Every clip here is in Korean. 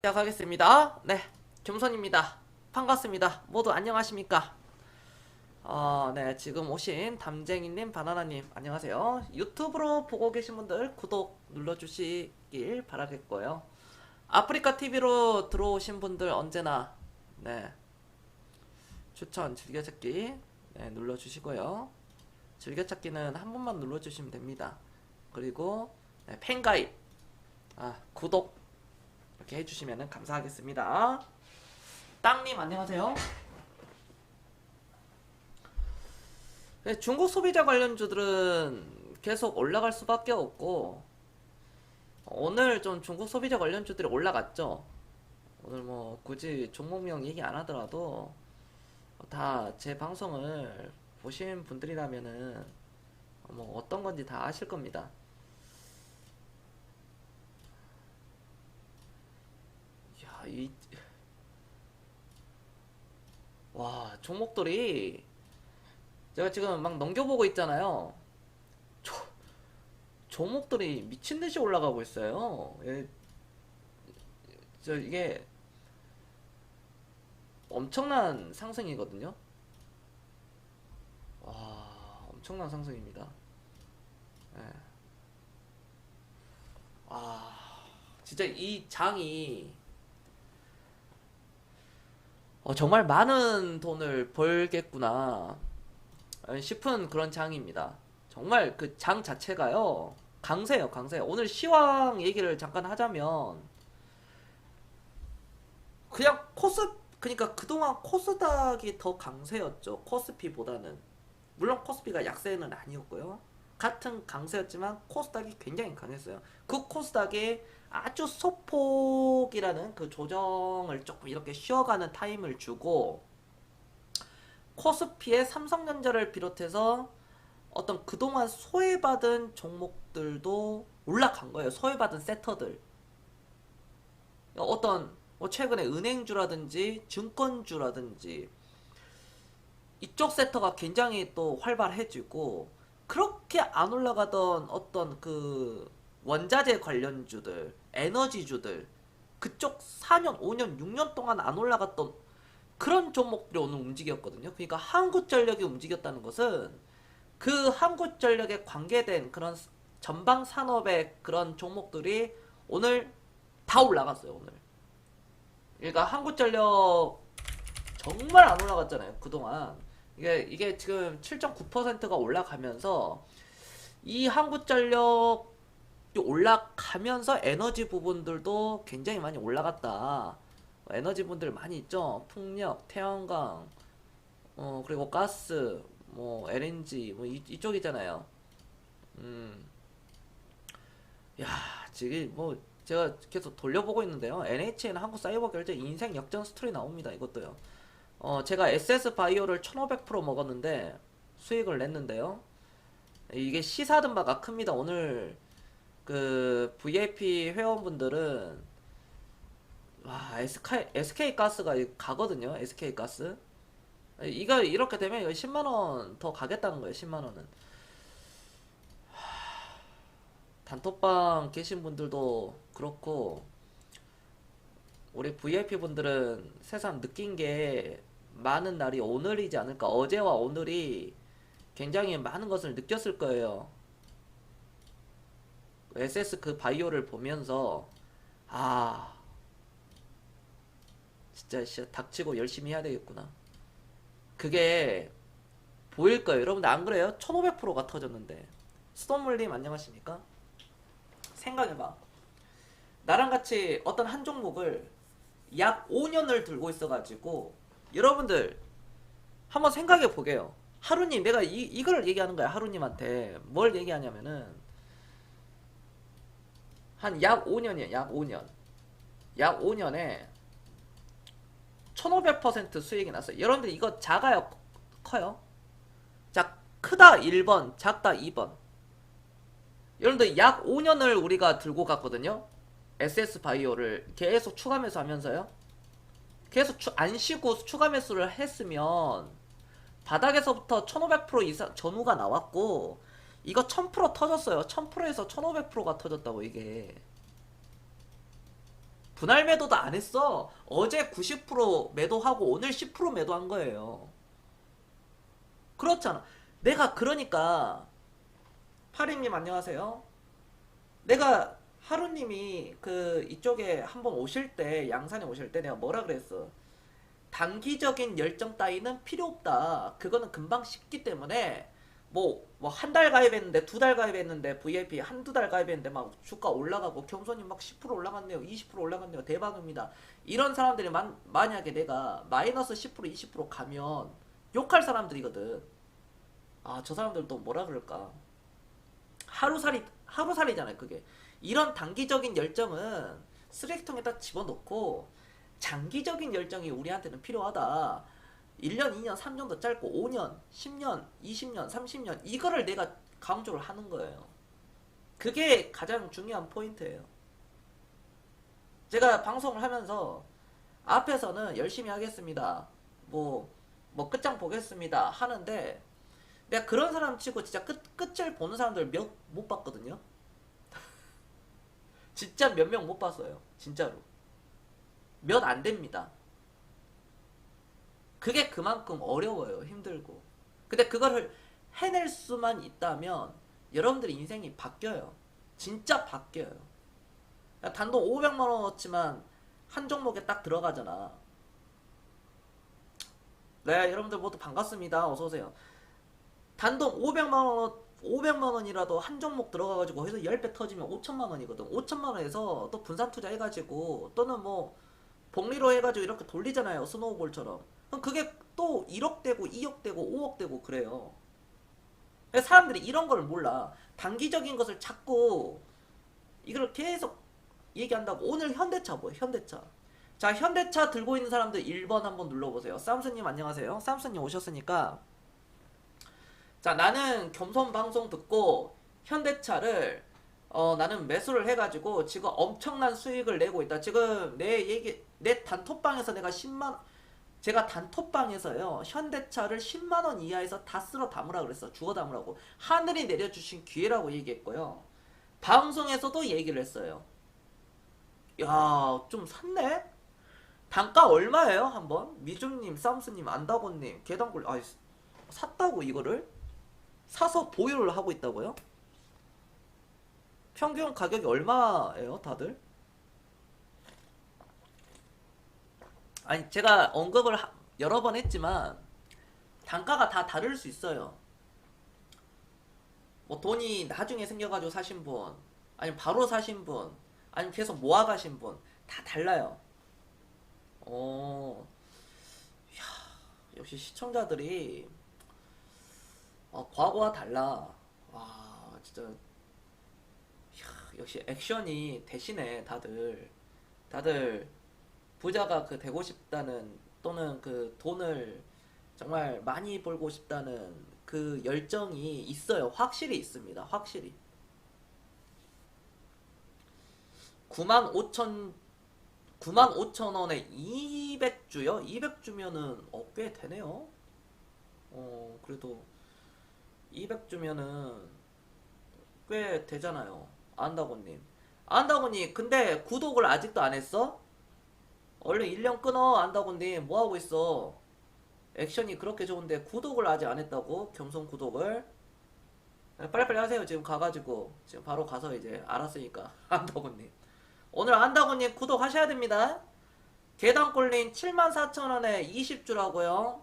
시작하겠습니다. 네, 겸손입니다. 반갑습니다. 모두 안녕하십니까? 네, 지금 오신 담쟁이님, 바나나님, 안녕하세요. 유튜브로 보고 계신 분들 구독 눌러주시길 바라겠고요. 아프리카 TV로 들어오신 분들 언제나, 네, 추천, 즐겨찾기, 네, 눌러주시고요. 즐겨찾기는 한 번만 눌러주시면 됩니다. 그리고, 네, 팬가입, 구독, 이렇게 해주시면 감사하겠습니다. 땅님 안녕하세요. 네, 중국 소비자 관련주들은 계속 올라갈 수밖에 없고 오늘 좀 중국 소비자 관련주들이 올라갔죠. 오늘 뭐 굳이 종목명 얘기 안 하더라도 다 제 방송을 보신 분들이라면은 뭐 어떤 건지 다 아실 겁니다. 야, 와, 종목들이 제가 지금 막 넘겨보고 있잖아요. 조, 종목들이 미친 듯이 올라가고 있어요. 예, 이게 엄청난 상승이거든요. 와, 엄청난 상승입니다. 예. 진짜 이 장이 정말 많은 돈을 벌겠구나 싶은 그런 장입니다. 정말 그 장 자체가요, 강세요, 강세. 오늘 시황 얘기를 잠깐 하자면, 그냥 그니까 그동안 코스닥이 더 강세였죠. 코스피보다는. 물론 코스피가 약세는 아니었고요. 같은 강세였지만 코스닥이 굉장히 강했어요. 그 코스닥에 아주 소폭이라는 그 조정을 조금 이렇게 쉬어가는 타임을 주고, 코스피의 삼성전자를 비롯해서 어떤 그동안 소외받은 종목들도 올라간 거예요. 소외받은 세터들. 어떤 뭐 최근에 은행주라든지 증권주라든지 이쪽 섹터가 굉장히 또 활발해지고, 그렇게 안 올라가던 어떤 그 원자재 관련주들, 에너지주들, 그쪽 4년, 5년, 6년 동안 안 올라갔던 그런 종목들이 오늘 움직였거든요. 그러니까 한국전력이 움직였다는 것은 그 한국전력에 관계된 그런 전방 산업의 그런 종목들이 오늘 다 올라갔어요. 오늘. 그러니까 한국전력 정말 안 올라갔잖아요. 그동안. 이게 지금 7.9%가 올라가면서 이 한국전력이 올라가면서 에너지 부분들도 굉장히 많이 올라갔다. 에너지 분들 많이 있죠. 풍력, 태양광, 그리고 가스, 뭐 LNG, 뭐 이쪽이잖아요. 음, 야, 지금 뭐 제가 계속 돌려보고 있는데요. NHN 한국사이버결제 인생 역전 스토리 나옵니다. 이것도요. 제가 SS바이오를 1500% 먹었는데 수익을 냈는데요. 이게 시사든 바가 큽니다. 오늘 그 VIP 회원분들은 와, SK가스가 가거든요. SK가스. 이거 이렇게 되면 10만원 더 가겠다는 거예요. 10만원은. 단톡방 계신 분들도 그렇고, 우리 VIP 분들은 새삼 느낀 게 많은 날이 오늘이지 않을까. 어제와 오늘이 굉장히 많은 것을 느꼈을 거예요. SS 그 바이오를 보면서 아, 진짜 닥치고 열심히 해야 되겠구나. 그게 보일 거예요. 여러분들 안 그래요? 1500%가 터졌는데. 스톤물님 안녕하십니까? 생각해봐. 나랑 같이 어떤 한 종목을 약 5년을 들고 있어가지고, 여러분들 한번 생각해 보게요. 하루님, 내가 이걸 얘기하는 거야. 하루님한테 뭘 얘기하냐면은 한 약 5년이야. 약 5년. 약 5년에 1500% 수익이 났어요. 여러분들 이거 작아요? 커요? 자, 크다 1번, 작다 2번. 여러분들 약 5년을 우리가 들고 갔거든요. SS바이오를 계속 추가 매수하면서요. 계속 안 쉬고 추가 매수를 했으면 바닥에서부터 1500% 이상 전후가 나왔고, 이거 1000% 터졌어요. 1000%에서 1500%가 터졌다고. 이게 분할 매도도 안 했어. 어제 90% 매도하고 오늘 10% 매도한 거예요. 그렇잖아. 내가 그러니까 파리님 안녕하세요. 내가 하루님이 그 이쪽에 한번 오실 때 양산에 오실 때 내가 뭐라 그랬어? 단기적인 열정 따위는 필요 없다. 그거는 금방 식기 때문에 뭐 한 달 가입했는데 2달 가입했는데 VIP 한두 달 가입했는데 막 주가 올라가고 경선이 막 10% 올라갔네요. 20% 올라갔네요. 대박입니다. 이런 사람들이 만약에 내가 마이너스 10% 20% 가면 욕할 사람들이거든. 아, 저 사람들도 뭐라 그럴까? 하루살이잖아요, 그게. 이런 단기적인 열정은 쓰레기통에다 집어넣고 장기적인 열정이 우리한테는 필요하다. 1년, 2년, 3년도 짧고 5년, 10년, 20년, 30년 이거를 내가 강조를 하는 거예요. 그게 가장 중요한 포인트예요. 제가 방송을 하면서 앞에서는 열심히 하겠습니다. 뭐 끝장 보겠습니다. 하는데 내가 그런 사람 치고 진짜 끝을 보는 사람들 못 봤거든요. 진짜 몇 명 못 봤어요. 진짜로. 몇 안 됩니다. 그게 그만큼 어려워요. 힘들고. 근데 그거를 해낼 수만 있다면 여러분들의 인생이 바뀌어요. 진짜 바뀌어요. 단돈 500만 원어치만 한 종목에 딱 들어가잖아. 네, 여러분들 모두 반갑습니다. 어서오세요. 단돈 500만 원이라도 한 종목 들어가가지고 거기서 10배 터지면 5천만 원이거든. 5천만 원에서 또 분산 투자해가지고 또는 뭐 복리로 해가지고 이렇게 돌리잖아요. 스노우볼처럼. 그럼 그게 또 1억 되고 2억 되고 5억 되고 그래요. 사람들이 이런 걸 몰라. 단기적인 것을 자꾸 이걸 계속 얘기한다고. 오늘 현대차 뭐예요? 현대차. 자, 현대차 들고 있는 사람들 1번 한번 눌러보세요. 쌈스님 안녕하세요. 쌈스님 오셨으니까 자, 나는 겸손 방송 듣고 현대차를 나는 매수를 해가지고 지금 엄청난 수익을 내고 있다. 지금 내 단톡방에서 내가 제가 단톡방에서요 현대차를 10만원 이하에서 다 쓸어 담으라 그랬어. 주워 담으라고. 하늘이 내려주신 기회라고 얘기했고요. 방송에서도 얘기를 했어요. 야, 좀 샀네? 단가 얼마예요? 한번 미중님, 쌈스님, 안다고님, 계단골. 아, 샀다고 이거를? 사서 보유를 하고 있다고요? 평균 가격이 얼마예요, 다들? 아니, 제가 언급을 여러 번 했지만 단가가 다 다를 수 있어요. 뭐 돈이 나중에 생겨가지고 사신 분, 아니면 바로 사신 분, 아니면 계속 모아가신 분, 다 달라요. 이야, 역시 시청자들이 과거와 달라. 와, 진짜. 이야, 역시 액션이 대신에 다들 부자가 되고 싶다는 또는 그 돈을 정말 많이 벌고 싶다는 그 열정이 있어요. 확실히 있습니다. 확실히. 95,000원에 200주요? 200주면은 꽤 되네요. 그래도 200주면은 꽤 되잖아요. 안다고님. 안다고님, 근데 구독을 아직도 안 했어? 얼른 1년 끊어. 안다고님, 뭐 하고 있어? 액션이 그렇게 좋은데 구독을 아직 안 했다고? 겸손 구독을? 빨리빨리 하세요. 지금 가가지고. 지금 바로 가서 이제 알았으니까. 안다고님. 오늘 안다고님 구독하셔야 됩니다. 계단골님 74,000원에 20주라고요.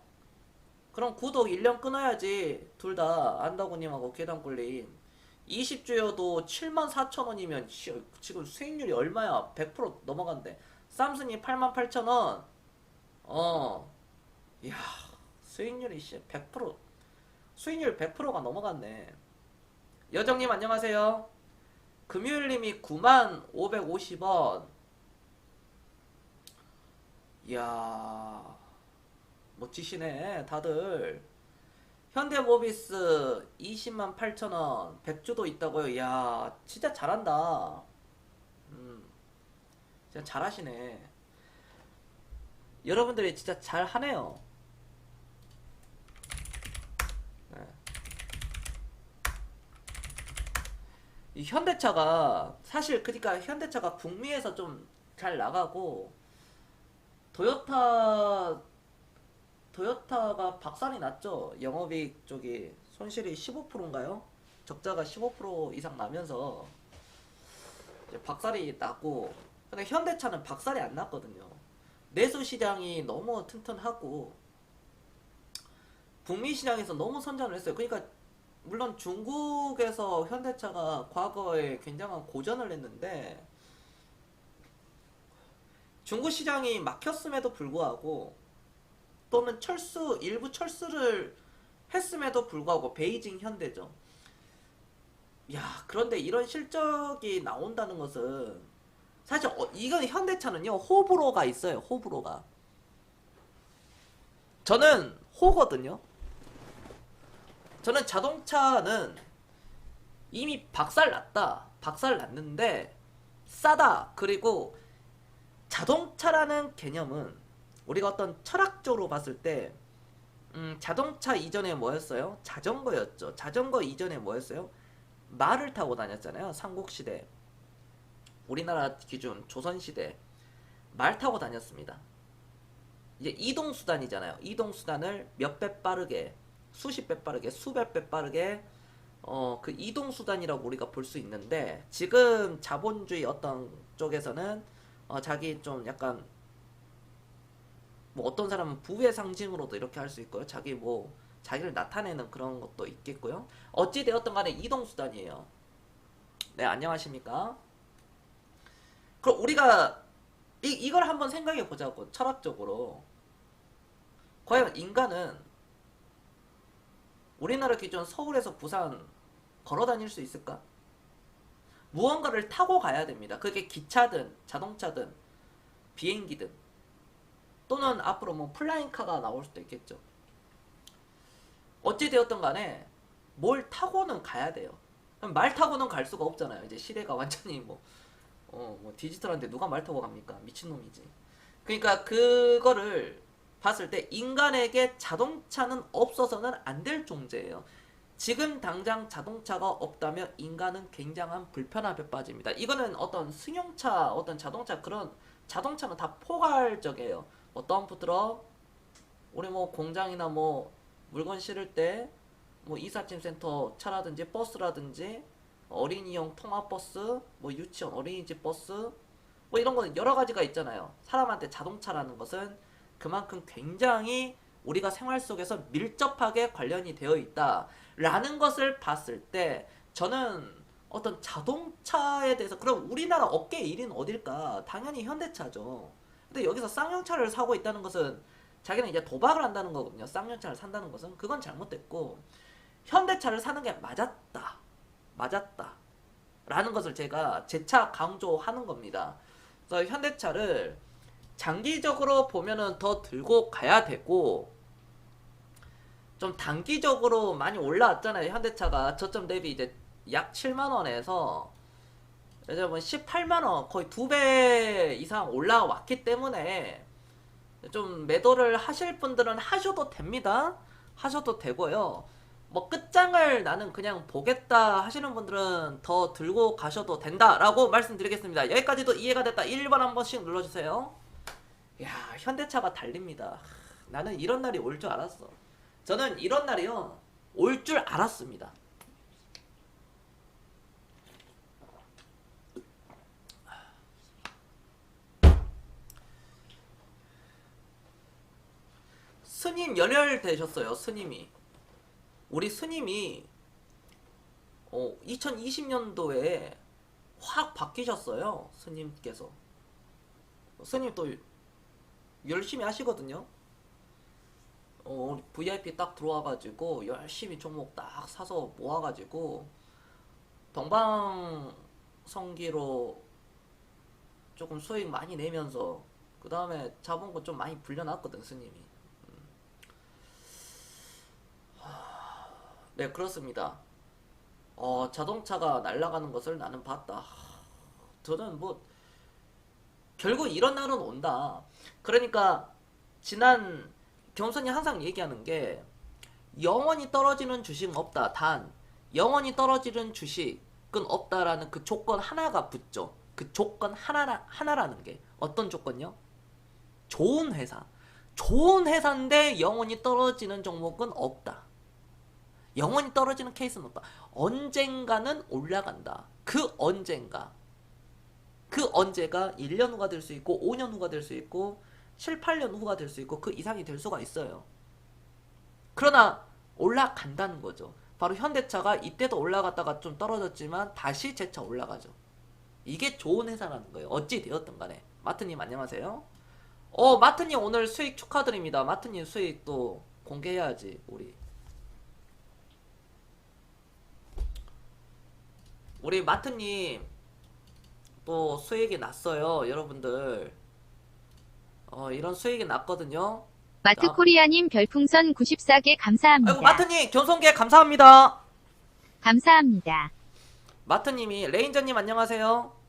그럼 구독 1년 끊어야지. 둘 다 안다고님하고 계단골님 20주여도 74,000원이면 지금 수익률이 얼마야? 100% 넘어간대. 쌈스님 88,000원. 이야, 수익률이 100% 수익률 100%가 넘어갔네. 여정님 안녕하세요. 금요일님이 95,550원. 이야, 멋지시네 다들. 현대모비스 208,000원 100주도 있다고요. 이야, 진짜 잘한다. 진짜 잘하시네. 여러분들이 진짜 잘하네요. 네. 이 현대차가 사실 그러니까 현대차가 북미에서 좀 잘 나가고 토요타가 박살이 났죠. 영업이익 쪽이 손실이 15%인가요? 적자가 15% 이상 나면서 이제 박살이 났고, 근데 현대차는 박살이 안 났거든요. 내수 시장이 너무 튼튼하고 북미 시장에서 너무 선전을 했어요. 그러니까 물론 중국에서 현대차가 과거에 굉장한 고전을 했는데 중국 시장이 막혔음에도 불구하고 또는 일부 철수를 했음에도 불구하고 베이징 현대죠. 야, 그런데 이런 실적이 나온다는 것은 사실 이건 현대차는요 호불호가 있어요. 호불호가. 저는 호거든요. 저는 자동차는 이미 박살났다. 박살났는데 싸다. 그리고 자동차라는 개념은 우리가 어떤 철학적으로 봤을 때 자동차 이전에 뭐였어요? 자전거였죠. 자전거 이전에 뭐였어요? 말을 타고 다녔잖아요. 삼국시대, 우리나라 기준 조선시대 말 타고 다녔습니다. 이제 이동수단이잖아요. 이동수단을 몇 배 빠르게, 수십 배 빠르게, 수백 배 빠르게 그 이동수단이라고 우리가 볼 수 있는데, 지금 자본주의 어떤 쪽에서는 자기 좀 약간 뭐 어떤 사람은 부의 상징으로도 이렇게 할 수 있고요. 자기를 나타내는 그런 것도 있겠고요. 어찌 되었든 간에 이동수단이에요. 네, 안녕하십니까? 그럼 우리가 이걸 한번 생각해 보자고. 철학적으로 과연 인간은 우리나라 기준 서울에서 부산 걸어 다닐 수 있을까? 무언가를 타고 가야 됩니다. 그게 기차든 자동차든 비행기든 또는 앞으로 뭐 플라잉카가 나올 수도 있겠죠. 어찌 되었든 간에 뭘 타고는 가야 돼요. 말 타고는 갈 수가 없잖아요. 이제 시대가 완전히 뭐 디지털한데 누가 말 타고 갑니까? 미친놈이지. 그러니까 그거를 봤을 때 인간에게 자동차는 없어서는 안 될 존재예요. 지금 당장 자동차가 없다면 인간은 굉장한 불편함에 빠집니다. 이거는 어떤 승용차, 어떤 자동차, 그런 자동차는 다 포괄적이에요. 뭐 덤프트럭, 우리 뭐 공장이나 뭐 물건 실을 때 뭐 이삿짐 센터 차라든지 버스라든지 어린이용 통합버스, 뭐 유치원 어린이집 버스, 뭐 이런 거는 여러 가지가 있잖아요. 사람한테 자동차라는 것은 그만큼 굉장히 우리가 생활 속에서 밀접하게 관련이 되어 있다라는 것을 봤을 때 저는 어떤 자동차에 대해서, 그럼 우리나라 업계 1위는 어딜까? 당연히 현대차죠. 근데 여기서 쌍용차를 사고 있다는 것은 자기는 이제 도박을 한다는 거거든요. 쌍용차를 산다는 것은 그건 잘못됐고, 현대차를 사는 게 맞았다 라는 것을 제가 재차 강조하는 겁니다. 그래서 현대차를 장기적으로 보면은 더 들고 가야 되고, 좀 단기적으로 많이 올라왔잖아요. 현대차가 저점 대비 이제 약 7만원에서 이제 뭐 18만원, 거의 2배 이상 올라왔기 때문에 좀 매도를 하실 분들은 하셔도 됩니다. 하셔도 되고요. 뭐 끝장을 나는 그냥 보겠다 하시는 분들은 더 들고 가셔도 된다라고 말씀드리겠습니다. 여기까지도 이해가 됐다. 1번 한 번씩 눌러주세요. 야, 현대차가 달립니다. 나는 이런 날이 올 줄 알았어. 저는 이런 날이요 올 줄 알았습니다. 스님 연혈되셨어요. 스님이, 우리 스님이 2020년도에 확 바뀌셨어요. 스님께서. 스님 또 열심히 하시거든요. VIP 딱 들어와가지고 열심히 종목 딱 사서 모아가지고 동방성기로 조금 수익 많이 내면서 그 다음에 자본금 좀 많이 불려놨거든 스님이. 네, 그렇습니다. 자동차가 날아가는 것을 나는 봤다. 저는 뭐 결국 이런 날은 온다. 그러니까 지난 경선이 항상 얘기하는 게 영원히 떨어지는 주식은 없다. 단 영원히 떨어지는 주식은 없다라는 그 조건 하나가 붙죠. 그 조건 하나라는 게 어떤 조건요? 좋은 회사. 좋은 회사인데 영원히 떨어지는 종목은 없다. 영원히 떨어지는 케이스는 없다. 언젠가는 올라간다. 그 언젠가. 그 언제가 1년 후가 될 수 있고 5년 후가 될 수 있고 7, 8년 후가 될 수 있고 그 이상이 될 수가 있어요. 그러나 올라간다는 거죠. 바로 현대차가 이때도 올라갔다가 좀 떨어졌지만 다시 재차 올라가죠. 이게 좋은 회사라는 거예요. 어찌 되었든 간에. 마트님 안녕하세요. 마트님 오늘 수익 축하드립니다. 마트님 수익 또 공개해야지 우리 마트님 또 수익이 났어요. 여러분들 이런 수익이 났거든요. 자, 마트코리아님 별풍선 94개 감사합니다. 아이고 마트님 견손계 감사합니다. 감사합니다. 마트님이 레인저님 안녕하세요.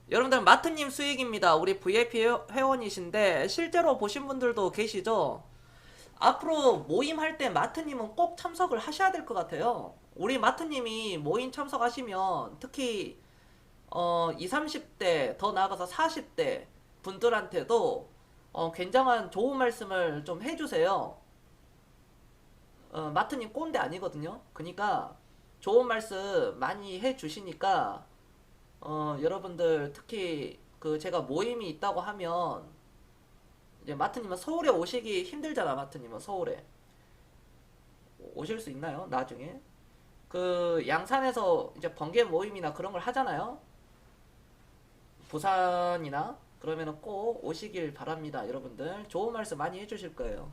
여러분들 마트님 수익입니다. 우리 VIP 회원이신데 실제로 보신 분들도 계시죠? 앞으로 모임 할 때 마트님은 꼭 참석을 하셔야 될 것 같아요. 우리 마트님이 모임 참석하시면 특히 20, 30대 더 나아가서 40대 분들한테도 굉장한 좋은 말씀을 좀 해주세요. 마트님 꼰대 아니거든요. 그러니까 좋은 말씀 많이 해주시니까 여러분들 특히 그 제가 모임이 있다고 하면 이제 마트님은 서울에 오시기 힘들잖아. 마트님은 서울에 오실 수 있나요? 나중에 그 양산에서 이제 번개 모임이나 그런 걸 하잖아요. 부산이나 그러면은 꼭 오시길 바랍니다. 여러분들 좋은 말씀 많이 해주실 거예요.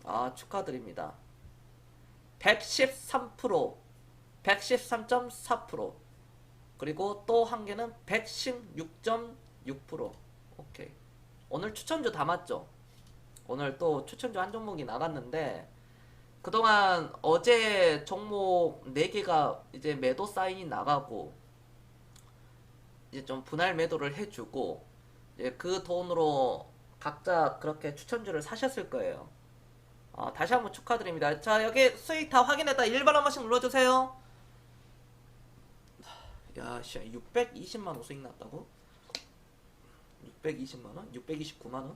아 축하드립니다. 113%, 113.4%, 그리고 또 한 개는 116.6%. 오케이. 오늘 추천주 다 맞죠? 오늘 또 추천주 한 종목이 나갔는데 그동안 어제 종목 4개가 이제 매도 사인이 나가고 이제 좀 분할 매도를 해주고 이제 그 돈으로 각자 그렇게 추천주를 사셨을 거예요. 다시 한번 축하드립니다. 자 여기 수익 다 확인했다. 1번 한 번씩 눌러주세요. 야 씨 620만원 수익 났다고? 620만원? 629만원?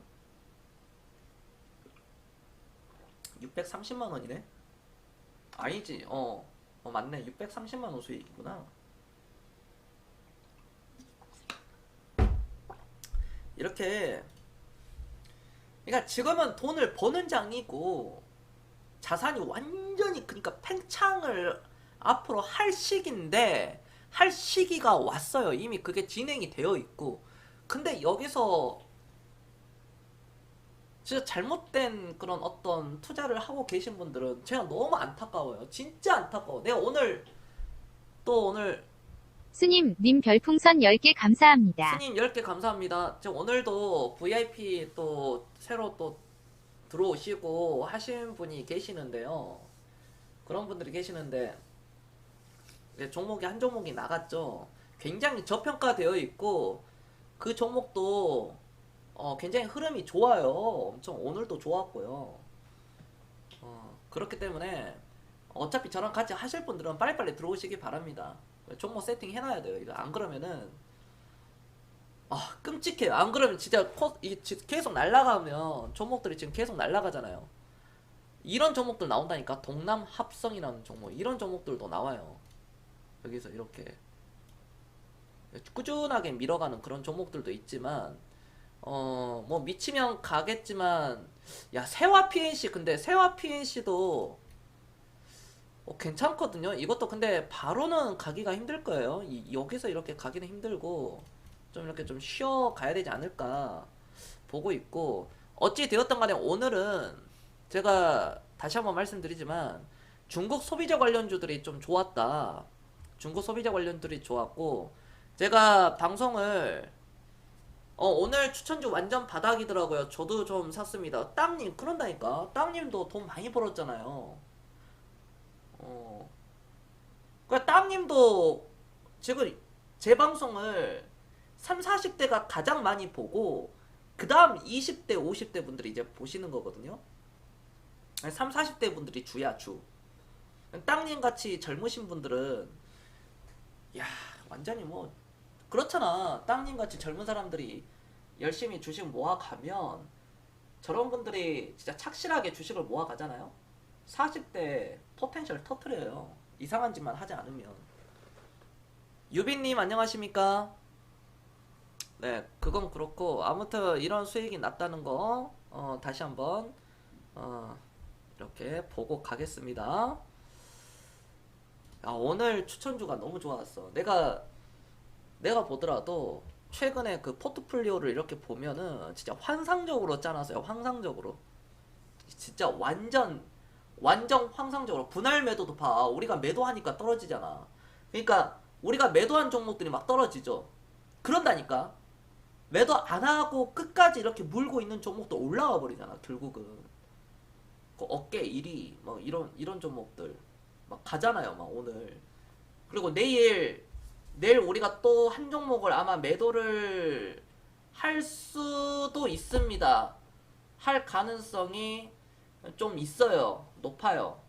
630만원이네? 아니지 맞네 630만원 수익이구나. 이렇게 그러니까 지금은 돈을 버는 장이고 자산이 완전히 그러니까 팽창을 앞으로 할 시기인데 할 시기가 왔어요. 이미 그게 진행이 되어 있고 근데 여기서 진짜 잘못된 그런 어떤 투자를 하고 계신 분들은 제가 너무 안타까워요. 진짜 안타까워. 내가 오늘 스님, 님 별풍선 10개 감사합니다. 스님 10개 감사합니다. 제가 오늘도 VIP 또 새로 또 들어오시고 하신 분이 계시는데요. 그런 분들이 계시는데 종목이 한 종목이 나갔죠. 굉장히 저평가되어 있고 그 종목도 굉장히 흐름이 좋아요. 엄청 오늘도 좋았고요. 그렇기 때문에 어차피 저랑 같이 하실 분들은 빨리빨리 들어오시기 바랍니다. 종목 세팅 해놔야 돼요. 이거 안 그러면은 끔찍해요. 안 그러면 진짜 계속 날아가면 종목들이 지금 계속 날아가잖아요. 이런 종목들 나온다니까. 동남 합성이라는 종목 이런 종목들도 나와요. 여기서 이렇게 꾸준하게 밀어가는 그런 종목들도 있지만 뭐 미치면 가겠지만 야 세화 PNC 근데 세화 PNC도 괜찮거든요. 이것도 근데 바로는 가기가 힘들 거예요. 여기서 이렇게 가기는 힘들고 좀 이렇게 좀 쉬어 가야 되지 않을까 보고 있고 어찌 되었던 간에 오늘은 제가 다시 한번 말씀드리지만 중국 소비자 관련주들이 좀 좋았다. 중국 소비자 관련들이 좋았고 제가 방송을 오늘 추천주 완전 바닥이더라고요. 저도 좀 샀습니다. 땅님 그런다니까. 땅님도 돈 많이 벌었잖아요. 그러니까 땅님도 지금 제 방송을 3, 40대가 가장 많이 보고 그 다음 20대, 50대 분들이 이제 보시는 거거든요. 3, 40대 분들이 주야 주. 땅님 같이 젊으신 분들은 야 완전히 뭐 그렇잖아. 땅님 같이 젊은 사람들이 열심히 주식 모아가면 저런 분들이 진짜 착실하게 주식을 모아가잖아요. 40대 포텐셜 터트려요. 이상한 짓만 하지 않으면. 유빈님 안녕하십니까? 네, 그건 그렇고 아무튼 이런 수익이 났다는 거 다시 한번 이렇게 보고 가겠습니다. 오늘 추천주가 너무 좋았어. 내가 보더라도 최근에 그 포트폴리오를 이렇게 보면은 진짜 환상적으로 짜놨어요. 환상적으로. 진짜 완전 환상적으로. 분할 매도도 봐. 우리가 매도하니까 떨어지잖아. 그러니까 우리가 매도한 종목들이 막 떨어지죠. 그런다니까. 매도 안 하고 끝까지 이렇게 물고 있는 종목도 올라와 버리잖아. 결국은 그 어깨 1위 막 이런 종목들 막 가잖아요. 막 오늘. 그리고 내일 우리가 또 한 종목을 아마 매도를 할 수도 있습니다. 할 가능성이 좀 있어요. 높아요.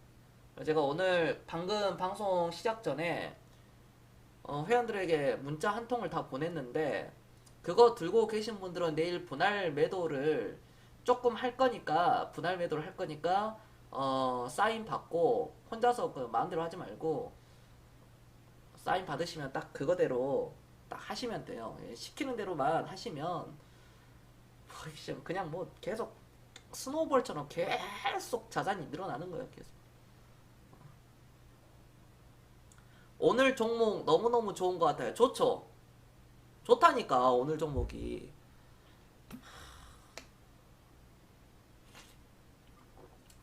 제가 오늘 방금 방송 시작 전에 회원들에게 문자 한 통을 다 보냈는데 그거 들고 계신 분들은 내일 분할 매도를 조금 할 거니까 분할 매도를 할 거니까 사인 받고 혼자서 그 마음대로 하지 말고 사인 받으시면 딱 그거대로 딱 하시면 돼요. 시키는 대로만 하시면 그냥 뭐 계속 스노우볼처럼 계속 자산이 늘어나는 거예요. 계속. 오늘 종목 너무너무 좋은 것 같아요. 좋죠? 좋다니까 오늘 종목이.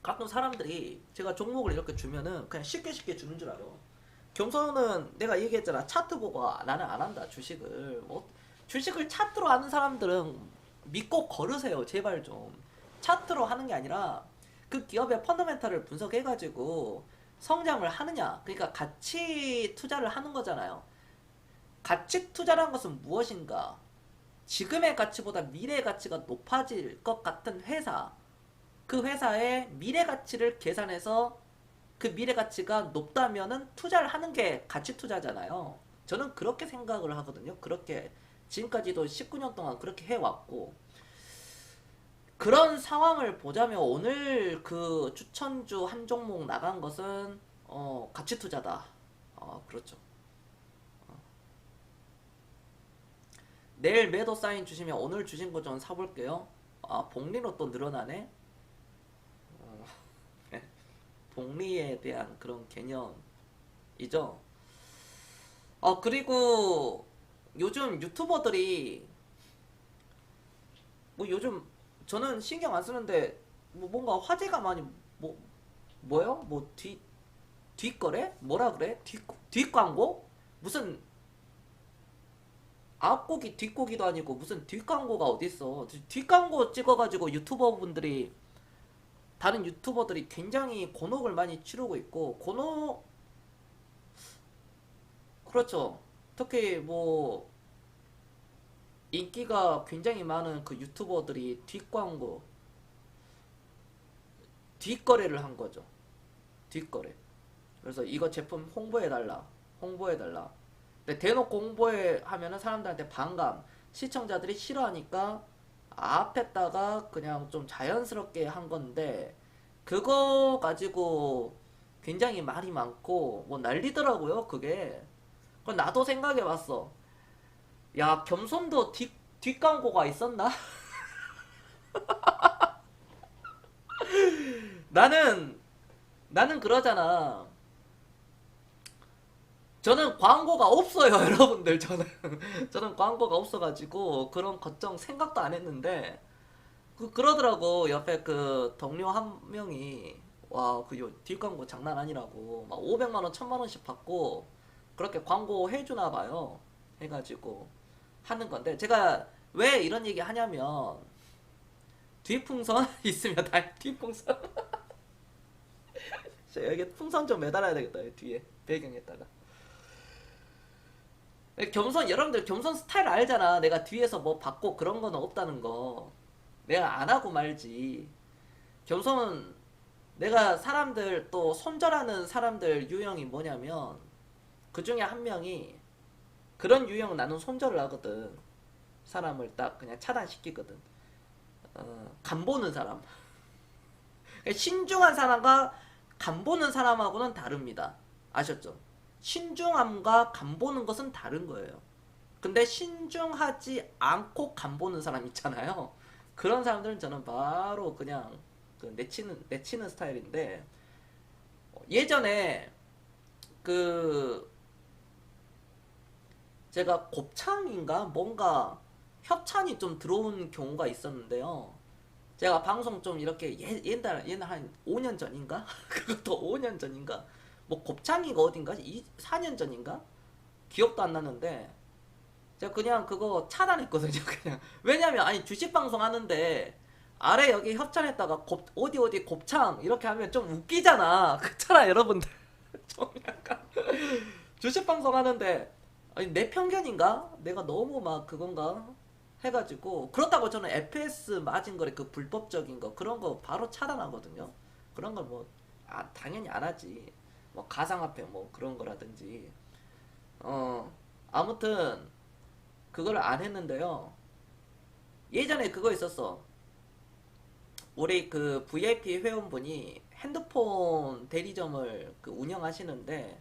가끔 사람들이 제가 종목을 이렇게 주면은 그냥 쉽게 주는 줄 알아. 겸손은 내가 얘기했잖아. 차트 보고 나는 안 한다 주식을. 뭐 주식을 차트로 하는 사람들은 믿고 걸으세요. 제발 좀. 차트로 하는 게 아니라 그 기업의 펀더멘탈을 분석해가지고 성장을 하느냐. 그러니까 가치 투자를 하는 거잖아요. 가치 투자라는 것은 무엇인가? 지금의 가치보다 미래의 가치가 높아질 것 같은 회사. 그 회사의 미래 가치를 계산해서 그 미래 가치가 높다면은 투자를 하는 게 가치 투자잖아요. 저는 그렇게 생각을 하거든요. 그렇게 지금까지도 19년 동안 그렇게 해왔고, 그런 상황을 보자면 오늘 그 추천주 한 종목 나간 것은 가치 투자다. 그렇죠. 내일 매도 사인 주시면 오늘 주신 거 좀 사볼게요. 복리로 또 늘어나네. 복리에 대한 그런 개념이죠. 그리고 요즘 유튜버들이 뭐 요즘 저는 신경 안 쓰는데 뭐 뭔가 화제가 많이 뭐요? 뭐 뒷거래? 뭐라 그래? 뒷광고? 무슨 앞곡이 뒷곡이도 아니고 무슨 뒷광고가 어딨어. 뒷광고 찍어가지고 유튜버분들이 다른 유튜버들이 굉장히 곤혹을 많이 치르고 있고 그렇죠. 특히 뭐 인기가 굉장히 많은 그 유튜버들이 뒷광고 뒷거래를 한 거죠. 뒷거래. 그래서 이거 제품 홍보해달라. 근데 대놓고 홍보하면은 사람들한테 반감, 시청자들이 싫어하니까 앞에다가 그냥 좀 자연스럽게 한 건데 그거 가지고 굉장히 말이 많고 뭐 난리더라고요. 그게. 그럼 나도 생각해봤어. 야, 겸손도 뒷광고가 있었나? 나는 그러잖아. 저는 광고가 없어요, 여러분들. 저는 광고가 없어가지고 그런 걱정 생각도 안 했는데 그러더라고. 옆에 그 동료 한 명이 와, 그 뒷광고 장난 아니라고 막 500만 원, 1000만 원씩 받고 그렇게 광고 해주나 봐요. 해가지고 하는 건데 제가 왜 이런 얘기 하냐면 뒷풍선 있으면 다 뒷풍선 여기 풍선 좀 매달아야 되겠다. 뒤에 배경에다가. 여러분들 겸손 스타일 알잖아. 내가 뒤에서 뭐 받고 그런 거는 없다는 거. 내가 안 하고 말지. 겸손은 내가 사람들 또 손절하는 사람들 유형이 뭐냐면 그 중에 한 명이 그런 유형 나는 손절을 하거든. 사람을 딱 그냥 차단시키거든. 간 보는 사람. 신중한 사람과 간 보는 사람하고는 다릅니다. 아셨죠? 신중함과 간 보는 것은 다른 거예요. 근데 신중하지 않고 간 보는 사람 있잖아요. 그런 사람들은 저는 바로 그냥 그 내치는 스타일인데, 예전에 그 제가 곱창인가 뭔가 협찬이 좀 들어온 경우가 있었는데요. 제가 방송 좀 이렇게 옛날 한 5년 전인가? 그것도 5년 전인가? 뭐 곱창이가 어딘가? 4년 전인가? 기억도 안 나는데 제가 그냥 그거 차단했거든요. 그냥 왜냐면 아니 주식 방송 하는데 아래 여기 협찬했다가 어디 곱창 이렇게 하면 좀 웃기잖아. 그렇잖아 여러분들. 좀 약간 주식 방송 하는데 아니 내 편견인가? 내가 너무 막 그건가? 해가지고 그렇다고 저는 FS 마진 거래 그 불법적인 거 그런 거 바로 차단하거든요. 그런 걸 뭐 당연히 안 하지. 뭐 가상화폐 뭐 그런 거라든지 아무튼 그걸 안 했는데요. 예전에 그거 있었어. 우리 그 VIP 회원분이 핸드폰 대리점을 그 운영하시는데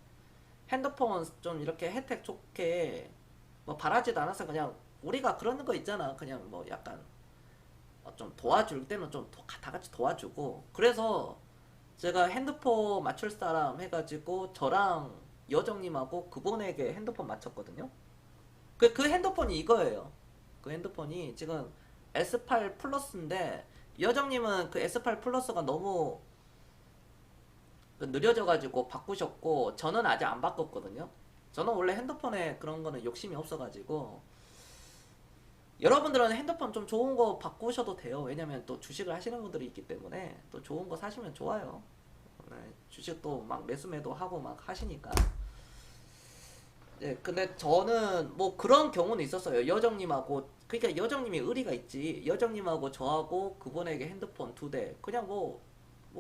핸드폰 좀 이렇게 혜택 좋게 뭐 바라지도 않아서 그냥 우리가 그러는 거 있잖아. 그냥 뭐 약간 좀 도와줄 때는 좀 다 같이 도와주고 그래서 제가 핸드폰 맞출 사람 해가지고 저랑 여정님하고 그분에게 핸드폰 맞췄거든요. 그 핸드폰이 이거예요. 그 핸드폰이 지금 S8 플러스인데 여정님은 그 S8 플러스가 너무 느려져가지고 바꾸셨고 저는 아직 안 바꿨거든요. 저는 원래 핸드폰에 그런 거는 욕심이 없어가지고 여러분들은 핸드폰 좀 좋은 거 바꾸셔도 돼요. 왜냐면 또 주식을 하시는 분들이 있기 때문에 또 좋은 거 사시면 좋아요. 네, 주식도 막 매수매도 하고 막 하시니까. 네, 근데 저는 뭐 그런 경우는 있었어요. 여정님하고 그러니까 여정님이 의리가 있지. 여정님하고 저하고 그분에게 핸드폰 2대 그냥 뭐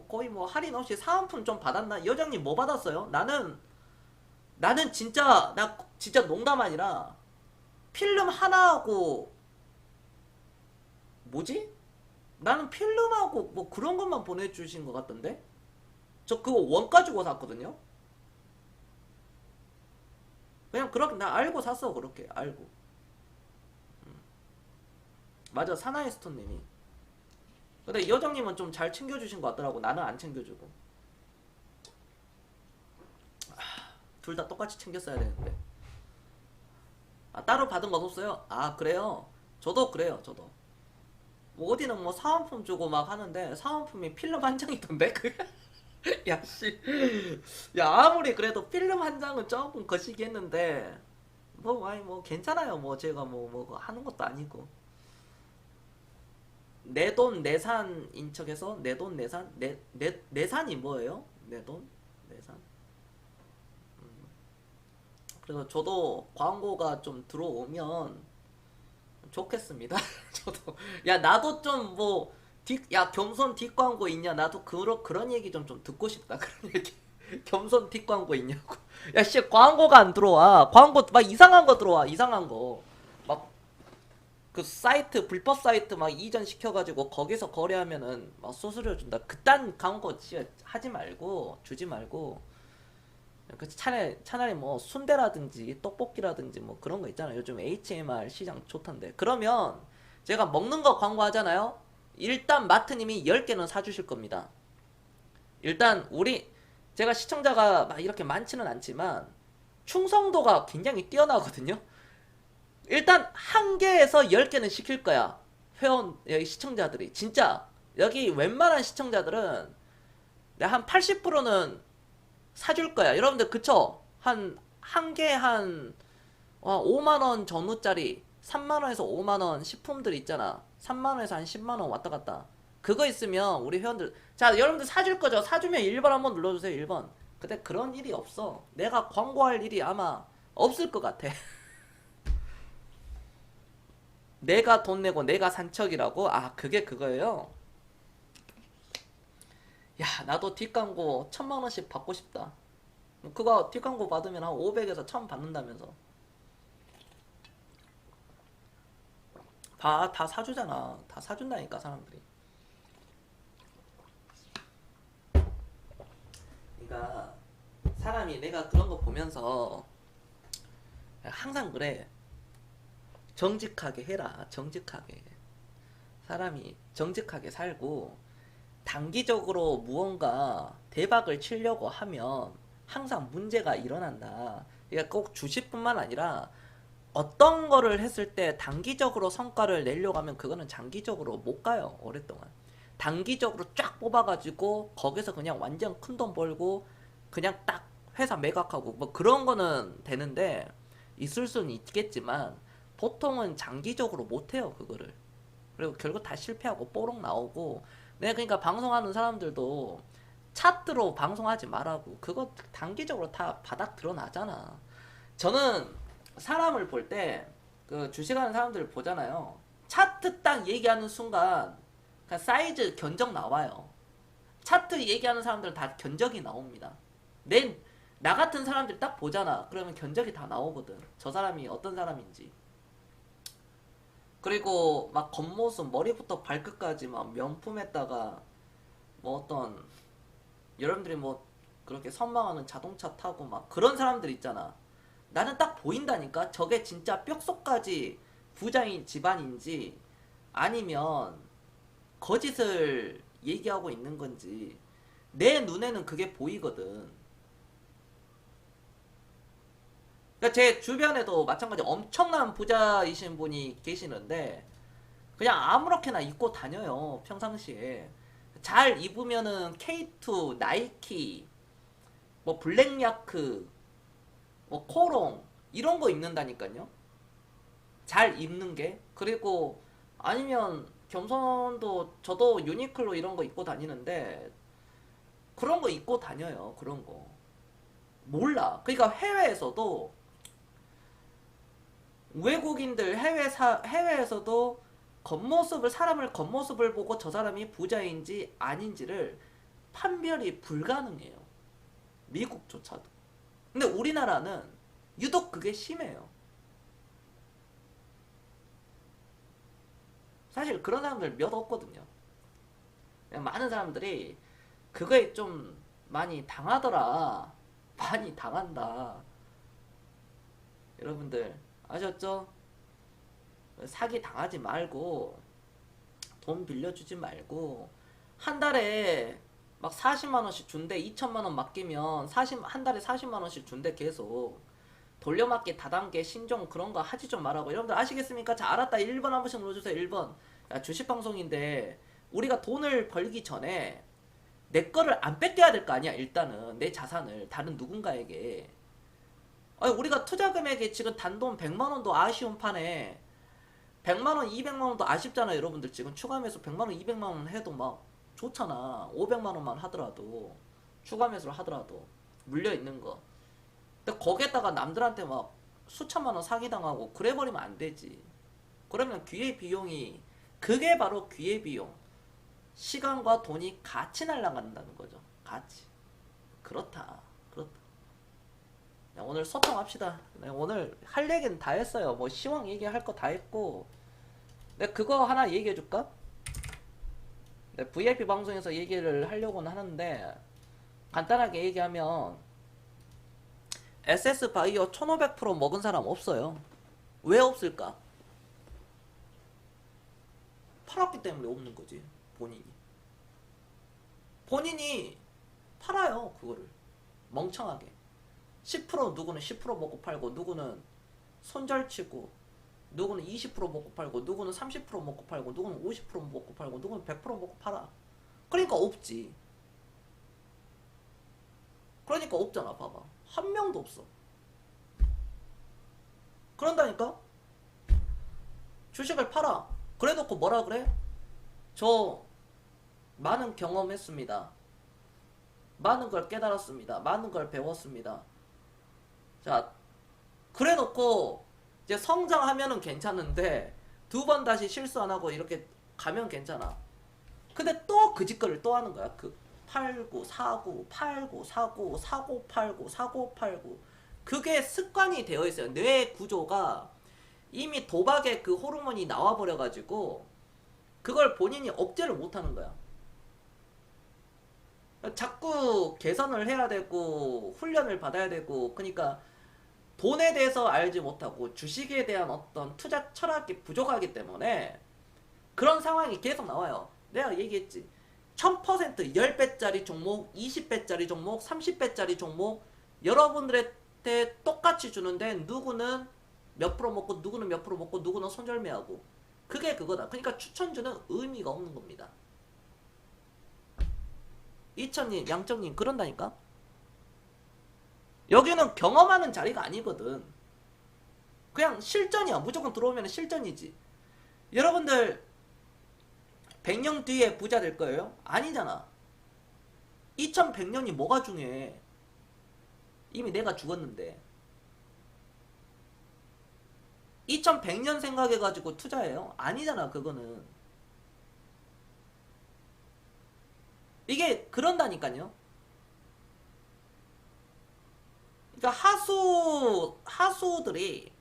거의 뭐 할인 없이 사은품 좀 받았나? 여정님 뭐 받았어요? 나는 진짜 나 진짜 농담 아니라 필름 하나하고 뭐지? 나는 필름하고 뭐 그런 것만 보내주신 것 같던데? 저 그거 원가 주고 샀거든요? 그냥 그렇게 나 알고 샀어. 그렇게 알고. 맞아, 사나이 스톤님이. 근데 여정님은 좀 잘 챙겨주신 것 같더라고. 나는 안 챙겨주고. 둘 다 똑같이 챙겼어야 되는데. 따로 받은 건 없어요? 그래요? 저도 그래요. 저도 뭐 어디는 뭐 사은품 주고 막 하는데 사은품이 필름 한 장이던데? 야, 씨. 야, 아무리 그래도 필름 한 장은 조금 거시기 했는데, 뭐, 아니, 뭐, 괜찮아요. 뭐, 제가 뭐, 하는 것도 아니고. 내 돈, 내산인 척해서, 내 돈, 내산? 내산이 뭐예요? 내 돈, 내산? 그래서 저도 광고가 좀 들어오면 좋겠습니다. 저도. 야, 나도 좀 뭐, 야, 겸손 뒷광고 있냐? 나도 그런 얘기 좀 듣고 싶다. 그런 얘기. 겸손 뒷광고 있냐고. 야, 씨, 광고가 안 들어와. 광고 막 이상한 거 들어와. 이상한 거. 막 그 사이트, 불법 사이트 막 이전 시켜가지고 거기서 거래하면은 막 수수료 준다. 그딴 광고 진짜 하지 말고, 주지 말고. 그 차라리 뭐 순대라든지 떡볶이라든지 뭐 그런 거 있잖아요. 요즘 HMR 시장 좋던데. 그러면 제가 먹는 거 광고하잖아요. 일단 마트님이 10개는 사주실 겁니다. 일단 제가 시청자가 막 이렇게 많지는 않지만 충성도가 굉장히 뛰어나거든요. 일단 한 개에서 10개는 시킬 거야. 여기 시청자들이. 진짜 여기 웬만한 시청자들은 내가 한 80%는 사줄 거야. 여러분들 그쵸? 한 개 한 5만 원 전후짜리 3만 원에서 5만 원 식품들 있잖아. 3만 원에서 한 10만 원 왔다 갔다. 그거 있으면 우리 회원들 자, 여러분들 사줄 거죠? 사주면 1번 한번 눌러주세요. 1번. 근데 그런 일이 없어. 내가 광고할 일이 아마 없을 것 같아. 내가 돈 내고 내가 산 척이라고? 그게 그거예요. 야, 나도 뒷광고 1000만 원씩 받고 싶다. 그거 뒷광고 받으면 한 500에서 1000 받는다면서. 봐, 다 사주잖아. 다 사준다니까 사람들이. 그러니까 사람이 내가 그런 거 보면서 항상 그래. 정직하게 해라. 정직하게. 사람이 정직하게 살고 단기적으로 무언가 대박을 치려고 하면 항상 문제가 일어난다. 그러니까 꼭 주식뿐만 아니라 어떤 거를 했을 때 단기적으로 성과를 내려고 하면 그거는 장기적으로 못 가요. 오랫동안. 단기적으로 쫙 뽑아가지고 거기서 그냥 완전 큰 돈 벌고 그냥 딱 회사 매각하고 뭐 그런 거는 되는데 있을 수는 있겠지만 보통은 장기적으로 못 해요. 그거를. 그리고 결국 다 실패하고 뽀록 나오고 내가 그러니까 방송하는 사람들도 차트로 방송하지 말라고. 그거 단기적으로 다 바닥 드러나잖아. 저는 사람을 볼 때 그 주식하는 사람들을 보잖아요. 차트 딱 얘기하는 순간 그냥 사이즈 견적 나와요. 차트 얘기하는 사람들은 다 견적이 나옵니다. 나 같은 사람들 딱 보잖아. 그러면 견적이 다 나오거든. 저 사람이 어떤 사람인지. 그리고 막 겉모습 머리부터 발끝까지 막 명품에다가 뭐 어떤 여러분들이 뭐 그렇게 선망하는 자동차 타고 막 그런 사람들 있잖아. 나는 딱 보인다니까. 저게 진짜 뼛속까지 부자인 집안인지 아니면 거짓을 얘기하고 있는 건지 내 눈에는 그게 보이거든. 그러니까 제 주변에도 마찬가지 엄청난 부자이신 분이 계시는데 그냥 아무렇게나 입고 다녀요. 평상시에 잘 입으면은 K2, 나이키, 뭐 블랙야크, 뭐 코롱 이런 거 입는다니까요. 잘 입는 게. 그리고 아니면 겸손도 저도 유니클로 이런 거 입고 다니는데 그런 거 입고 다녀요. 그런 거 몰라. 그러니까 해외에서도 외국인들 해외에서도 겉모습을 사람을 겉모습을 보고 저 사람이 부자인지 아닌지를 판별이 불가능해요. 미국조차도. 근데 우리나라는 유독 그게 심해요. 사실 그런 사람들 몇 없거든요. 많은 사람들이 그거에 좀 많이 당하더라. 많이 당한다. 여러분들 아셨죠? 사기 당하지 말고 돈 빌려주지 말고 한 달에 막 40만원씩 준대. 2천만원 맡기면 한 달에 40만원씩 준대. 계속 돌려막기 다단계 신종 그런 거 하지 좀 말라고. 여러분들 아시겠습니까? 자, 알았다. 1번 한 번씩 눌러주세요. 1번. 야, 주식방송인데 우리가 돈을 벌기 전에 내 거를 안 뺏겨야 될 거 아니야. 일단은 내 자산을 다른 누군가에게. 아니, 우리가 투자 금액이 지금 단돈 100만원도 아쉬운 판에 100만원, 200만원도 아쉽잖아. 여러분들 지금 추가매수 100만원, 200만원 해도 막 좋잖아. 500만원만 하더라도 추가매수를 하더라도 물려있는 거. 근데 거기에다가 남들한테 막 수천만원 사기당하고 그래버리면 안 되지. 그러면 기회비용이, 그게 바로 기회비용. 시간과 돈이 같이 날아간다는 거죠. 같이. 그렇다. 오늘 소통합시다. 오늘 할 얘기는 다 했어요. 뭐 시황 얘기할 거 다 했고. 내가 그거 하나 얘기해 줄까? VIP 방송에서 얘기를 하려고는 하는데 간단하게 얘기하면 SS바이오 1500% 먹은 사람 없어요. 왜 없을까? 팔았기 때문에 없는 거지. 본인이 팔아요. 그거를 멍청하게 10% 누구는 10% 먹고 팔고, 누구는 손절치고, 누구는 20% 먹고 팔고, 누구는 30% 먹고 팔고, 누구는 50% 먹고 팔고, 누구는 100% 먹고 팔아. 그러니까 없지. 그러니까 없잖아. 봐봐. 한 명도 없어. 그런다니까? 주식을 팔아. 그래 놓고 뭐라 그래? 저 많은 경험했습니다. 많은 걸 깨달았습니다. 많은 걸 배웠습니다. 자, 그래 놓고 이제 성장하면은 괜찮은데 두 번 다시 실수 안 하고 이렇게 가면 괜찮아. 근데 또 그 짓거리를 또 하는 거야. 그 팔고 사고 팔고 사고 사고 팔고 사고 팔고. 그게 습관이 되어 있어요. 뇌 구조가 이미 도박에 그 호르몬이 나와버려가지고 그걸 본인이 억제를 못하는 거야. 자꾸 개선을 해야 되고 훈련을 받아야 되고, 그러니까 돈에 대해서 알지 못하고 주식에 대한 어떤 투자 철학이 부족하기 때문에 그런 상황이 계속 나와요. 내가 얘기했지. 1000% 10배짜리 종목, 20배짜리 종목, 30배짜리 종목 여러분들한테 똑같이 주는데 누구는 몇 프로 먹고 누구는 몇 프로 먹고 누구는 손절매하고, 그게 그거다. 그러니까 추천주는 의미가 없는 겁니다. 이천님, 양정님 그런다니까? 여기는 경험하는 자리가 아니거든. 그냥 실전이야. 무조건 들어오면 실전이지. 여러분들 100년 뒤에 부자 될 거예요? 아니잖아. 2100년이 뭐가 중요해? 이미 내가 죽었는데. 2100년 생각해가지고 투자해요? 아니잖아, 그거는. 이게 그런다니까요. 그러니까 하수들이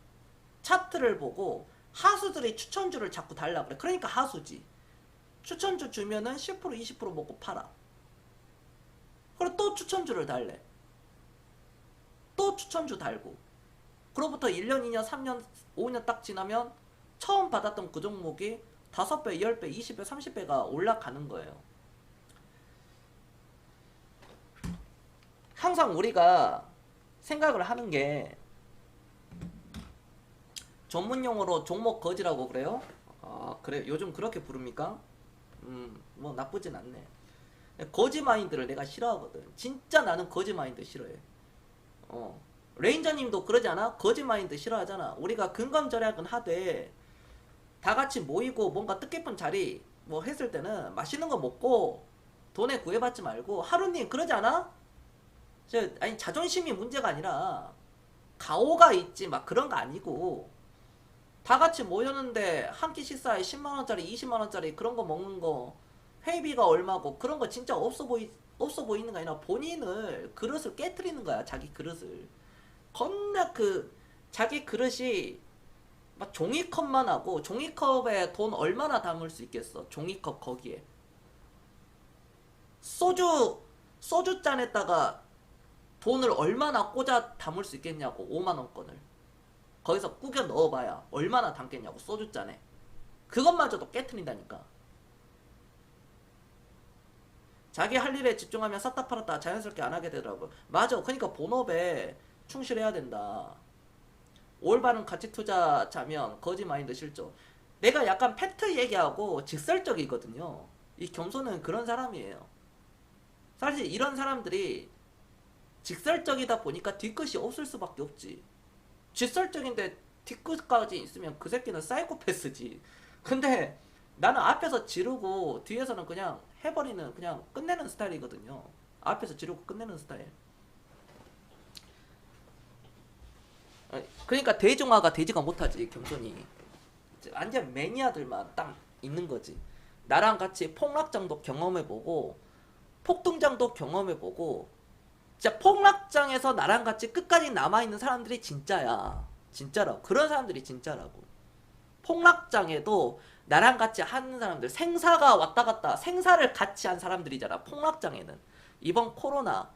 차트를 보고 하수들이 추천주를 자꾸 달라 그래. 그러니까 하수지. 추천주 주면은 10% 20% 먹고 팔아. 그리고 또 추천주를 달래. 또 추천주 달고. 그로부터 1년, 2년, 3년, 5년 딱 지나면 처음 받았던 그 종목이 5배, 10배, 20배, 30배가 올라가는 거예요. 항상 우리가 생각을 하는 게, 전문용어로 종목 거지라고 그래요? 아, 그래. 요즘 그렇게 부릅니까? 뭐 나쁘진 않네. 거지 마인드를 내가 싫어하거든. 진짜 나는 거지 마인드 싫어해. 레인저님도 그러지 않아? 거지 마인드 싫어하잖아. 우리가 근검절약은 하되 다 같이 모이고 뭔가 뜻깊은 자리 뭐 했을 때는 맛있는 거 먹고 돈에 구애받지 말고. 하루님 그러지 않아? 아니 자존심이 문제가 아니라 가오가 있지 막 그런 거 아니고, 다 같이 모였는데 한 끼 식사에 10만원짜리 20만원짜리 그런 거 먹는 거 회비가 얼마고 그런 거 진짜 없어 보이는 게 아니라 본인을 그릇을 깨트리는 거야. 자기 그릇을 겁나 자기 그릇이 막 종이컵만 하고, 종이컵에 돈 얼마나 담을 수 있겠어. 종이컵 거기에 소주잔에다가 돈을 얼마나 꽂아 담을 수 있겠냐고. 5만원권을 거기서 꾸겨 넣어봐야 얼마나 담겠냐고. 소주잔에. 그것마저도 깨트린다니까. 자기 할 일에 집중하면 샀다 팔았다 자연스럽게 안 하게 되더라고. 맞아. 그러니까 본업에 충실해야 된다. 올바른 가치 투자자면 거지 마인드 실조. 내가 약간 팩트 얘기하고 직설적이거든요. 이 겸손은 그런 사람이에요. 사실 이런 사람들이 직설적이다 보니까 뒤끝이 없을 수밖에 없지. 직설적인데 뒤끝까지 있으면 그 새끼는 사이코패스지. 근데 나는 앞에서 지르고 뒤에서는 그냥 해버리는, 그냥 끝내는 스타일이거든요. 앞에서 지르고 끝내는 스타일. 그러니까 대중화가 되지가 못하지, 겸손이. 완전 매니아들만 딱 있는 거지. 나랑 같이 폭락장도 경험해보고 폭등장도 경험해보고, 진짜 폭락장에서 나랑 같이 끝까지 남아있는 사람들이 진짜야. 진짜라고. 그런 사람들이 진짜라고. 폭락장에도 나랑 같이 하는 사람들, 생사가 왔다 갔다 생사를 같이 한 사람들이잖아. 폭락장에는 이번 코로나,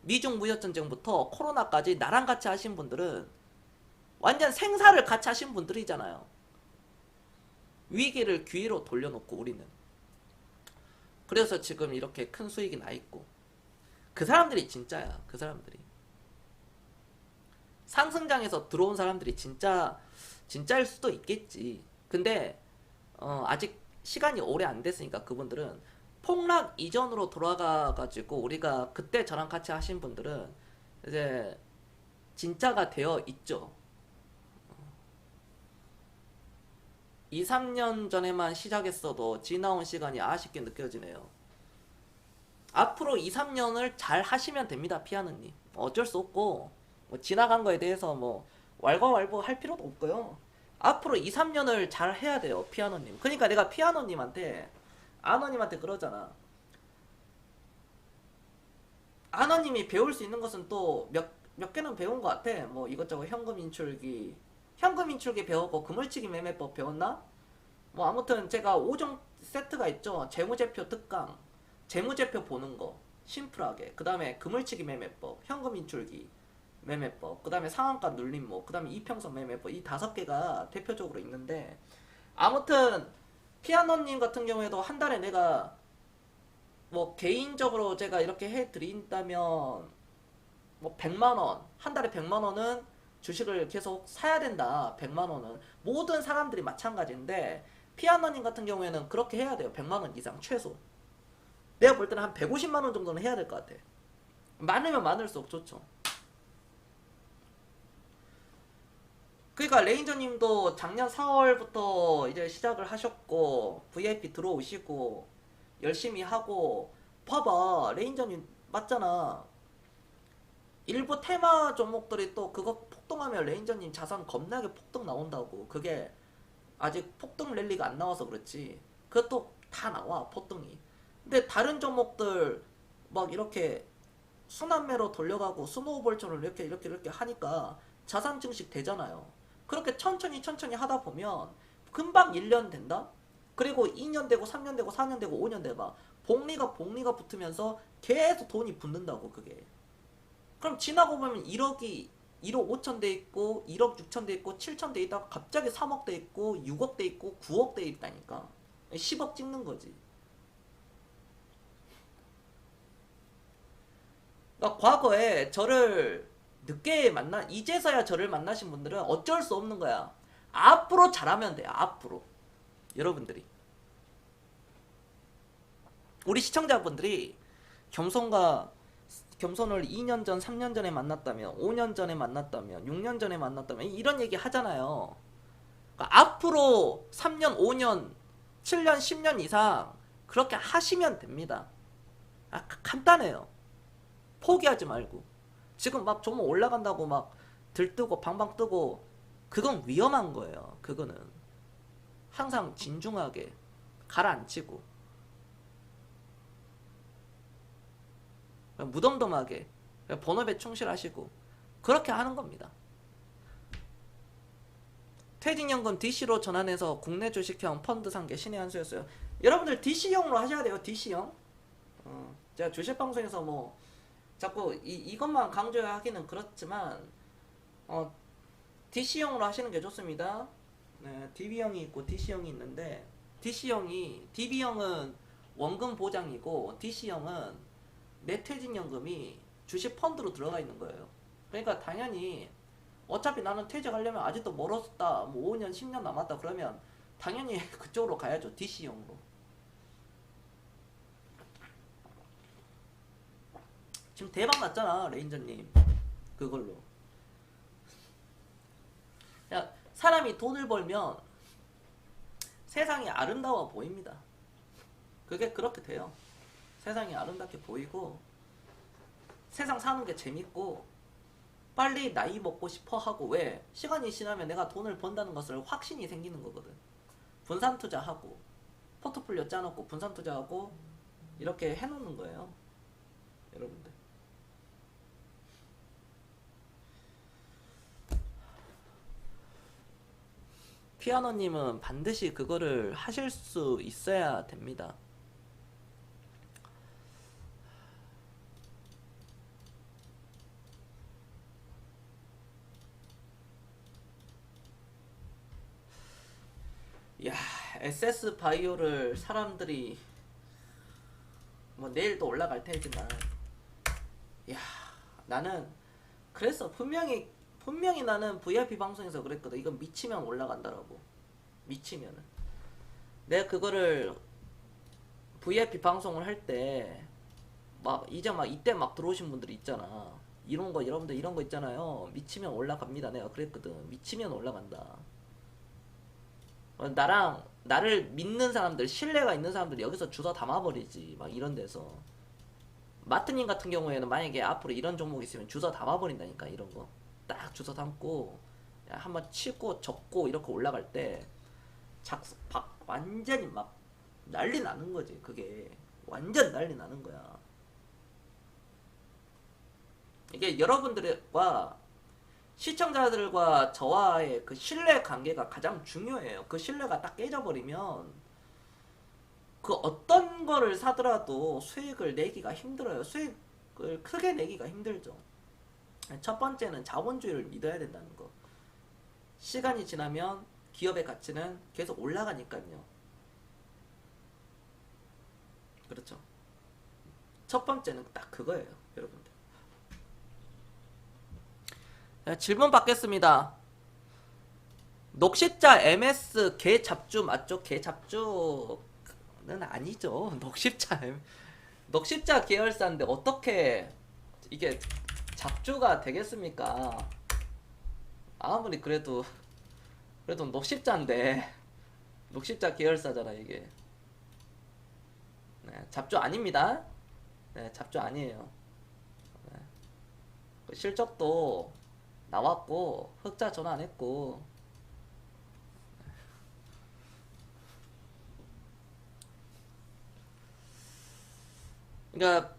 미중 무역전쟁부터 코로나까지 나랑 같이 하신 분들은 완전 생사를 같이 하신 분들이잖아요. 위기를 기회로 돌려놓고 우리는. 그래서 지금 이렇게 큰 수익이 나있고, 그 사람들이 진짜야. 그 사람들이 상승장에서 들어온 사람들이 진짜일 수도 있겠지. 근데 아직 시간이 오래 안 됐으니까 그분들은 폭락 이전으로 돌아가가지고, 우리가 그때 저랑 같이 하신 분들은 이제 진짜가 되어 있죠. 2, 3년 전에만 시작했어도 지나온 시간이 아쉽게 느껴지네요. 앞으로 2, 3년을 잘 하시면 됩니다, 피아노님. 어쩔 수 없고, 뭐 지나간 거에 대해서 뭐 왈가왈부 할 필요도 없고요. 앞으로 2, 3년을 잘 해야 돼요, 피아노님. 그러니까 내가 아너님한테 그러잖아. 아너님이 배울 수 있는 것은 또 몇 개는 배운 것 같아. 뭐 이것저것 현금 인출기, 현금 인출기 배우고 그물치기 매매법 배웠나? 뭐 아무튼 제가 5종 세트가 있죠. 재무제표 특강, 재무제표 보는 거 심플하게, 그 다음에 그물치기 매매법, 현금 인출기 매매법, 그 다음에 상한가 눌림목, 그 다음에 이평선 매매법, 이 5개가 대표적으로 있는데, 아무튼 피아노님 같은 경우에도 한 달에 내가 뭐 개인적으로 제가 이렇게 해드린다면 뭐 100만원, 한 달에 100만원은 주식을 계속 사야 된다. 100만원은 모든 사람들이 마찬가지인데, 피아노님 같은 경우에는 그렇게 해야 돼요. 100만원 이상 최소. 내가 볼 때는 한 150만원 정도는 해야 될 것 같아. 많으면 많을수록 좋죠. 그러니까 레인저님도 작년 4월부터 이제 시작을 하셨고 VIP 들어오시고 열심히 하고, 봐봐 레인저님 맞잖아. 일부 테마 종목들이 또 그거 폭등하면 레인저님 자산 겁나게 폭등 나온다고. 그게 아직 폭등 랠리가 안 나와서 그렇지 그것도 다 나와 폭등이. 근데 다른 종목들 막 이렇게 순환매로 돌려가고 스노우볼처럼 이렇게 하니까 자산 증식 되잖아요. 그렇게 천천히 하다 보면 금방 1년 된다? 그리고 2년 되고 3년 되고 4년 되고 5년 돼봐. 복리가 붙으면서 계속 돈이 붙는다고 그게. 그럼 지나고 보면 1억 5천 돼 있고 1억 6천 돼 있고 7천 돼 있다가 갑자기 3억 돼 있고 6억 돼 있고 9억 돼 있다니까. 10억 찍는 거지. 그러니까 과거에 저를 늦게 이제서야 저를 만나신 분들은 어쩔 수 없는 거야. 앞으로 잘하면 돼요. 앞으로. 여러분들이. 우리 시청자분들이 겸손을 2년 전, 3년 전에 만났다면, 5년 전에 만났다면, 6년 전에 만났다면 이런 얘기 하잖아요. 그러니까 앞으로 3년, 5년, 7년, 10년 이상 그렇게 하시면 됩니다. 간단해요. 포기하지 말고. 지금 막 종목 올라간다고 막 들뜨고 방방 뜨고 그건 위험한 거예요. 그거는 항상 진중하게 가라앉히고 무덤덤하게 본업에 충실하시고 그렇게 하는 겁니다. 퇴직연금 DC로 전환해서 국내 주식형 펀드 산게 신의 한 수였어요. 여러분들 DC형으로 하셔야 돼요. DC형. 제가 주식방송에서 뭐 자꾸 이것만 강조하기는 그렇지만 DC형으로 하시는 게 좋습니다. 네, DB형이 있고 DC형이 있는데, DB형은 원금 보장이고 DC형은 내 퇴직연금이 주식 펀드로 들어가 있는 거예요. 그러니까 당연히 어차피 나는 퇴직하려면 아직도 멀었다, 뭐 5년 10년 남았다 그러면 당연히 그쪽으로 가야죠. DC형으로. 지금 대박 났잖아 레인저님 그걸로. 야, 사람이 돈을 벌면 세상이 아름다워 보입니다. 그게 그렇게 돼요. 세상이 아름답게 보이고 세상 사는 게 재밌고 빨리 나이 먹고 싶어 하고. 왜? 시간이 지나면 내가 돈을 번다는 것을 확신이 생기는 거거든. 분산 투자하고 포트폴리오 짜놓고 분산 투자하고 이렇게 해놓는 거예요. 여러분들. 피아노님은 반드시 그거를 하실 수 있어야 됩니다. 야, SS 바이오를 사람들이 뭐 내일도 올라갈 테지만, 야, 나는 그랬어. 분명히 나는 VIP 방송에서 그랬거든. 이건 미치면 올라간다라고. 미치면은. 내가 그거를 VIP 방송을 할 때 막 이제 막 이때 막 들어오신 분들이 있잖아. 이런 거 여러분들 이런 거 있잖아요. 미치면 올라갑니다. 내가 그랬거든. 미치면 올라간다. 나를 믿는 사람들, 신뢰가 있는 사람들 여기서 주워 담아버리지. 막 이런 데서. 마트님 같은 경우에는 만약에 앞으로 이런 종목 있으면 주워 담아버린다니까. 이런 거 딱 주워 담고 한번 치고 접고 이렇게 올라갈 때 완전히 막 난리 나는 거지. 그게 완전 난리 나는 거야. 이게 여러분들과 시청자들과 저와의 그 신뢰 관계가 가장 중요해요. 그 신뢰가 딱 깨져버리면 그 어떤 거를 사더라도 수익을 내기가 힘들어요. 수익을 크게 내기가 힘들죠. 첫 번째는 자본주의를 믿어야 된다는 거. 시간이 지나면 기업의 가치는 계속 올라가니까요. 그렇죠. 첫 번째는 딱 그거예요, 여러분들. 자, 질문 받겠습니다. 녹십자 MS 개 잡주 맞죠? 개 잡주는 아니죠. 녹십자 계열사인데 어떻게 이게 잡주가 되겠습니까? 아무리 그래도 녹십자인데 녹십자 계열사잖아 이게. 네, 잡주 아닙니다. 네, 잡주 아니에요. 네. 실적도 나왔고 흑자 전환 안 했고. 그러니까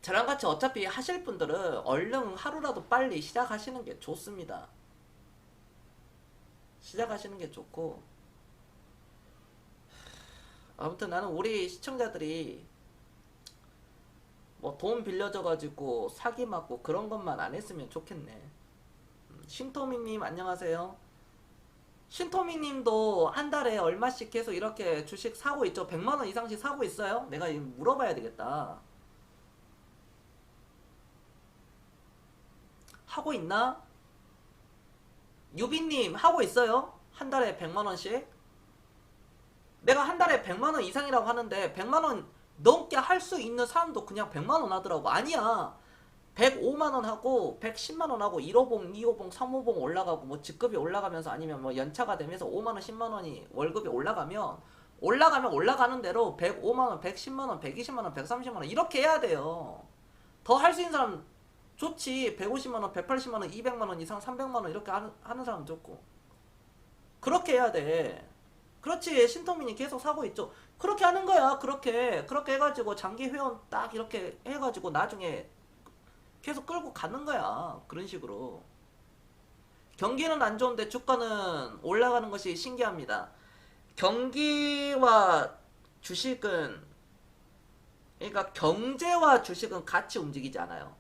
저랑같이 어차피 하실 분들은 얼른 하루라도 빨리 시작하시는 게 좋습니다. 시작하시는 게 좋고, 아무튼 나는 우리 시청자들이 뭐 돈 빌려줘가지고 사기 맞고 그런 것만 안 했으면 좋겠네. 신토미님 안녕하세요. 신토미님도 한 달에 얼마씩 계속 이렇게 주식 사고 있죠? 100만원 이상씩 사고 있어요? 내가 이거 물어봐야 되겠다. 하고 있나? 유빈님 하고 있어요? 한 달에 100만원씩? 내가 한 달에 100만원 이상이라고 하는데 100만원 넘게 할 수 있는 사람도 그냥 100만원 하더라고. 아니야. 105만원 하고 110만원 하고 1호봉, 2호봉, 3호봉 올라가고 뭐 직급이 올라가면서 아니면 뭐 연차가 되면서 5만원, 10만원이 월급이 올라가면 올라가는 대로 105만원, 110만원, 120만원, 130만원 이렇게 해야 돼요. 더 할 수 있는 사람 좋지. 150만원, 180만원, 200만원 이상, 300만원 이렇게 하는 사람 좋고. 그렇게 해야 돼. 그렇지. 신통민이 계속 사고 있죠. 그렇게 하는 거야. 그렇게 해가지고 장기 회원 딱 이렇게 해가지고 나중에 계속 끌고 가는 거야. 그런 식으로. 경기는 안 좋은데 주가는 올라가는 것이 신기합니다. 경기와 주식은, 그러니까 경제와 주식은 같이 움직이지 않아요.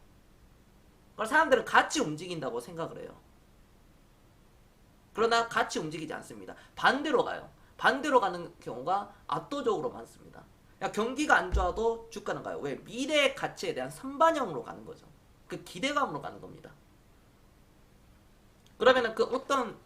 그걸 사람들은 같이 움직인다고 생각을 해요. 그러나 같이 움직이지 않습니다. 반대로 가요. 반대로 가는 경우가 압도적으로 많습니다. 경기가 안 좋아도 주가는 가요. 왜? 미래의 가치에 대한 선반영으로 가는 거죠. 그 기대감으로 가는 겁니다. 그러면은 그 어떤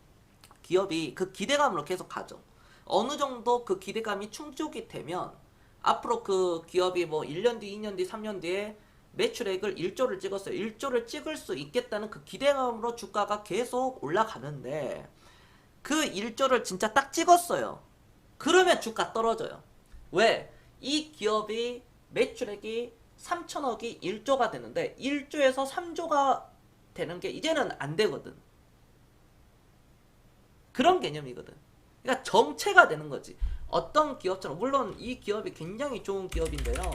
기업이 그 기대감으로 계속 가죠. 어느 정도 그 기대감이 충족이 되면 앞으로 그 기업이 뭐 1년 뒤, 2년 뒤, 3년 뒤에 매출액을 1조를 찍었어요. 1조를 찍을 수 있겠다는 그 기대감으로 주가가 계속 올라가는데 그 1조를 진짜 딱 찍었어요. 그러면 주가 떨어져요. 왜? 이 기업이 매출액이 3천억이 1조가 되는데 1조에서 3조가 되는 게 이제는 안 되거든. 그런 개념이거든. 그러니까 정체가 되는 거지. 어떤 기업처럼, 물론 이 기업이 굉장히 좋은 기업인데요.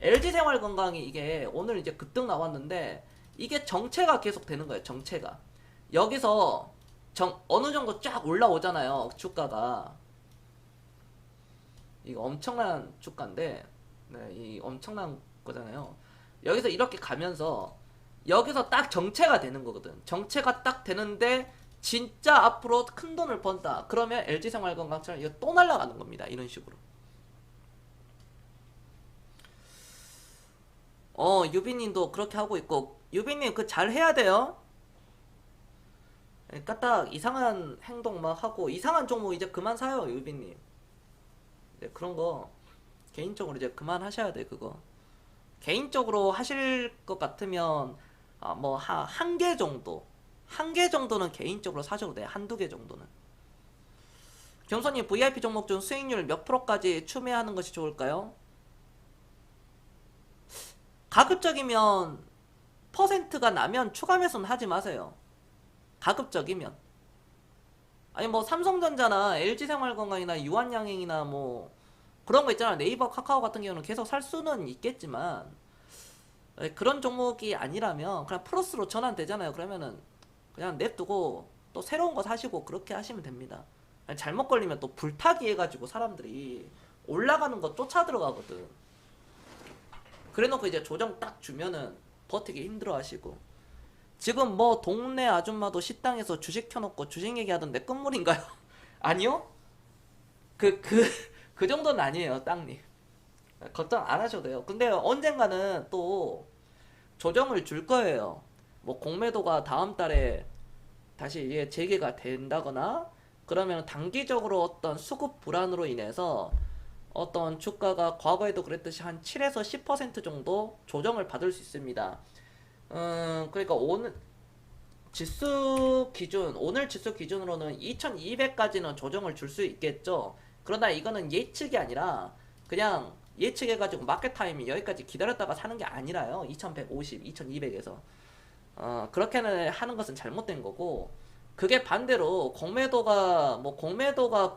LG생활건강이 이게 오늘 이제 급등 나왔는데 이게 정체가 계속 되는 거예요. 정체가. 여기서 어느 정도 쫙 올라오잖아요. 주가가. 이거 엄청난 주가인데, 네, 이 엄청난 거잖아요. 여기서 이렇게 가면서 여기서 딱 정체가 되는 거거든. 정체가 딱 되는데 진짜 앞으로 큰 돈을 번다. 그러면 LG생활건강처럼 이거 또 날아가는 겁니다. 이런 식으로. 유빈님도 그렇게 하고 있고, 유빈님 그 잘 해야 돼요. 그러니까 딱 이상한 행동 막 하고 이상한 종목 이제 그만 사요, 유빈님. 네, 그런 거 개인적으로 이제 그만 하셔야 돼. 그거 개인적으로 하실 것 같으면 뭐 한 개 정도, 한 개 정도는 개인적으로 사셔도 돼. 한두 개 정도는. 경선님, VIP 종목 중 수익률 몇 프로까지 추매하는 것이 좋을까요? 가급적이면 퍼센트가 나면 추가 매수는 하지 마세요. 가급적이면. 아니 뭐 삼성전자나 LG생활건강이나 유한양행이나 뭐 그런 거 있잖아. 네이버, 카카오 같은 경우는 계속 살 수는 있겠지만 그런 종목이 아니라면 그냥 플러스로 전환되잖아요. 그러면은 그냥 냅두고 또 새로운 거 사시고 그렇게 하시면 됩니다. 잘못 걸리면 또 불타기 해가지고 사람들이 올라가는 거 쫓아 들어가거든. 그래놓고 이제 조정 딱 주면은 버티기 힘들어 하시고. 지금 뭐 동네 아줌마도 식당에서 주식 켜놓고 주식 얘기하던데 끝물인가요? 아니요? 그 정도는 아니에요, 땅님. 걱정 안 하셔도 돼요. 근데 언젠가는 또 조정을 줄 거예요. 뭐 공매도가 다음 달에 다시 이게 재개가 된다거나 그러면 단기적으로 어떤 수급 불안으로 인해서 어떤 주가가 과거에도 그랬듯이 한 7에서 10% 정도 조정을 받을 수 있습니다. 그러니까 오늘 지수 기준, 오늘 지수 기준으로는 2200까지는 조정을 줄 수 있겠죠. 그러나 이거는 예측이 아니라 그냥 예측해가지고 마켓 타임이 여기까지 기다렸다가 사는 게 아니라요. 2150, 2200에서. 그렇게는 하는 것은 잘못된 거고, 그게 반대로 공매도가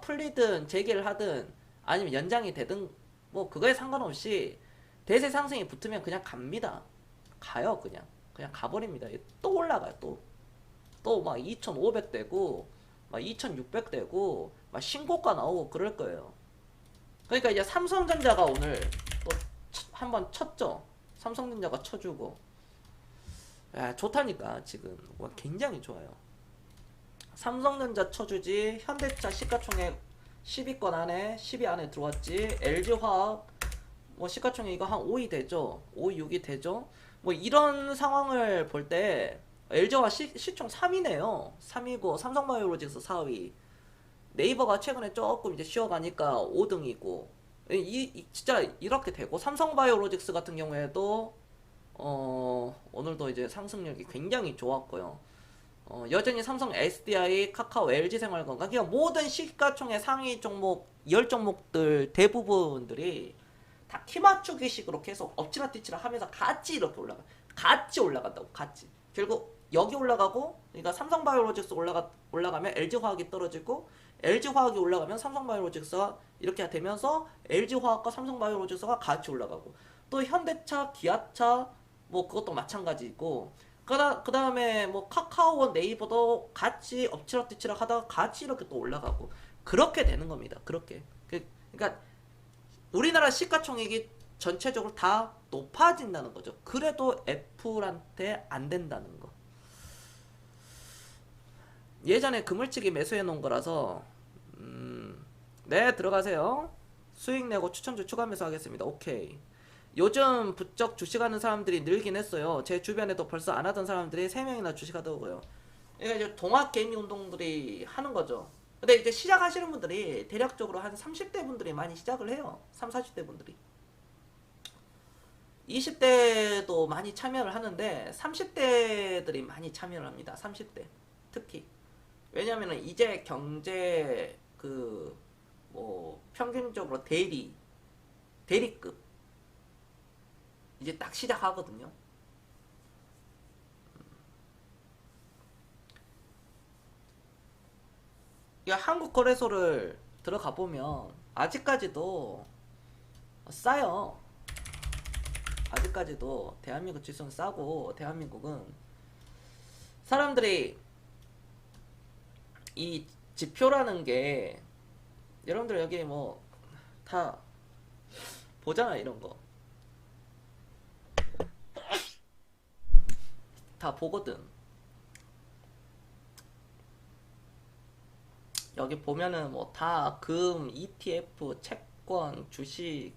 풀리든 재개를 하든 아니면 연장이 되든 뭐 그거에 상관없이 대세 상승이 붙으면 그냥 갑니다. 가요. 그냥 가버립니다. 또 올라가요. 또 막 2500 되고 막 2600 되고 막 신고가 나오고 그럴 거예요. 그러니까 이제 삼성전자가 오늘 또 한번 쳤죠. 삼성전자가 쳐주고, 야, 좋다니까. 지금 굉장히 좋아요. 삼성전자 쳐주지, 현대차 시가총액 10위권 안에 10위 안에 들어왔지, LG화학 뭐 시가총액 이거 한 5위 되죠. 5위 6위 되죠. 뭐 이런 상황을 볼 때 LG화학 시총 3위네요 3위고 삼성바이오로직스 4위, 네이버가 최근에 조금 이제 쉬어가니까 5등이고, 진짜 이렇게 되고, 삼성바이오로직스 같은 경우에도 오늘도 이제 상승력이 굉장히 좋았고요. 여전히 삼성 SDI, 카카오, LG생활건강, 그냥 모든 시가총액 상위 종목 10종목들 대부분들이 다 키 맞추기식으로 계속 엎치라 뒤치라 하면서 같이 이렇게 같이 올라간다고. 같이 결국 여기 올라가고, 그러니까 삼성바이오로직스 올라가면 LG화학이 떨어지고, LG화학이 올라가면 삼성바이오로직스가 이렇게 되면서 LG화학과 삼성바이오로직스가 같이 올라가고, 또 현대차, 기아차 뭐 그것도 마찬가지고, 그 다음에 뭐 카카오와 네이버도 같이 엎치락뒤치락 하다가 같이 이렇게 또 올라가고, 그렇게 되는 겁니다. 그렇게. 그러니까 우리나라 시가총액이 전체적으로 다 높아진다는 거죠. 그래도 애플한테 안 된다는 거. 예전에 그물치기 매수해 놓은 거라서, 네, 들어가세요. 수익 내고 추천주 추가 매수하겠습니다. 오케이. 요즘 부쩍 주식하는 사람들이 늘긴 했어요. 제 주변에도 벌써 안 하던 사람들이 3명이나 주식하더라고요. 이게 이제 동학 개미 운동들이 하는 거죠. 근데 이제 시작하시는 분들이 대략적으로 한 30대 분들이 많이 시작을 해요. 30, 40대 분들이. 20대도 많이 참여를 하는데 30대들이 많이 참여를 합니다. 30대 특히. 왜냐면은 이제 경제 뭐 평균적으로 대리급 이제 딱 시작하거든요. 이 한국 거래소를 들어가 보면 아직까지도 싸요. 아직까지도 대한민국 지수는 싸고, 대한민국은 사람들이 이 지표라는 게, 여러분들 여기 뭐 다 보잖아. 이런 거 다 보거든. 여기 보면은 뭐 다 금, ETF, 채권, 주식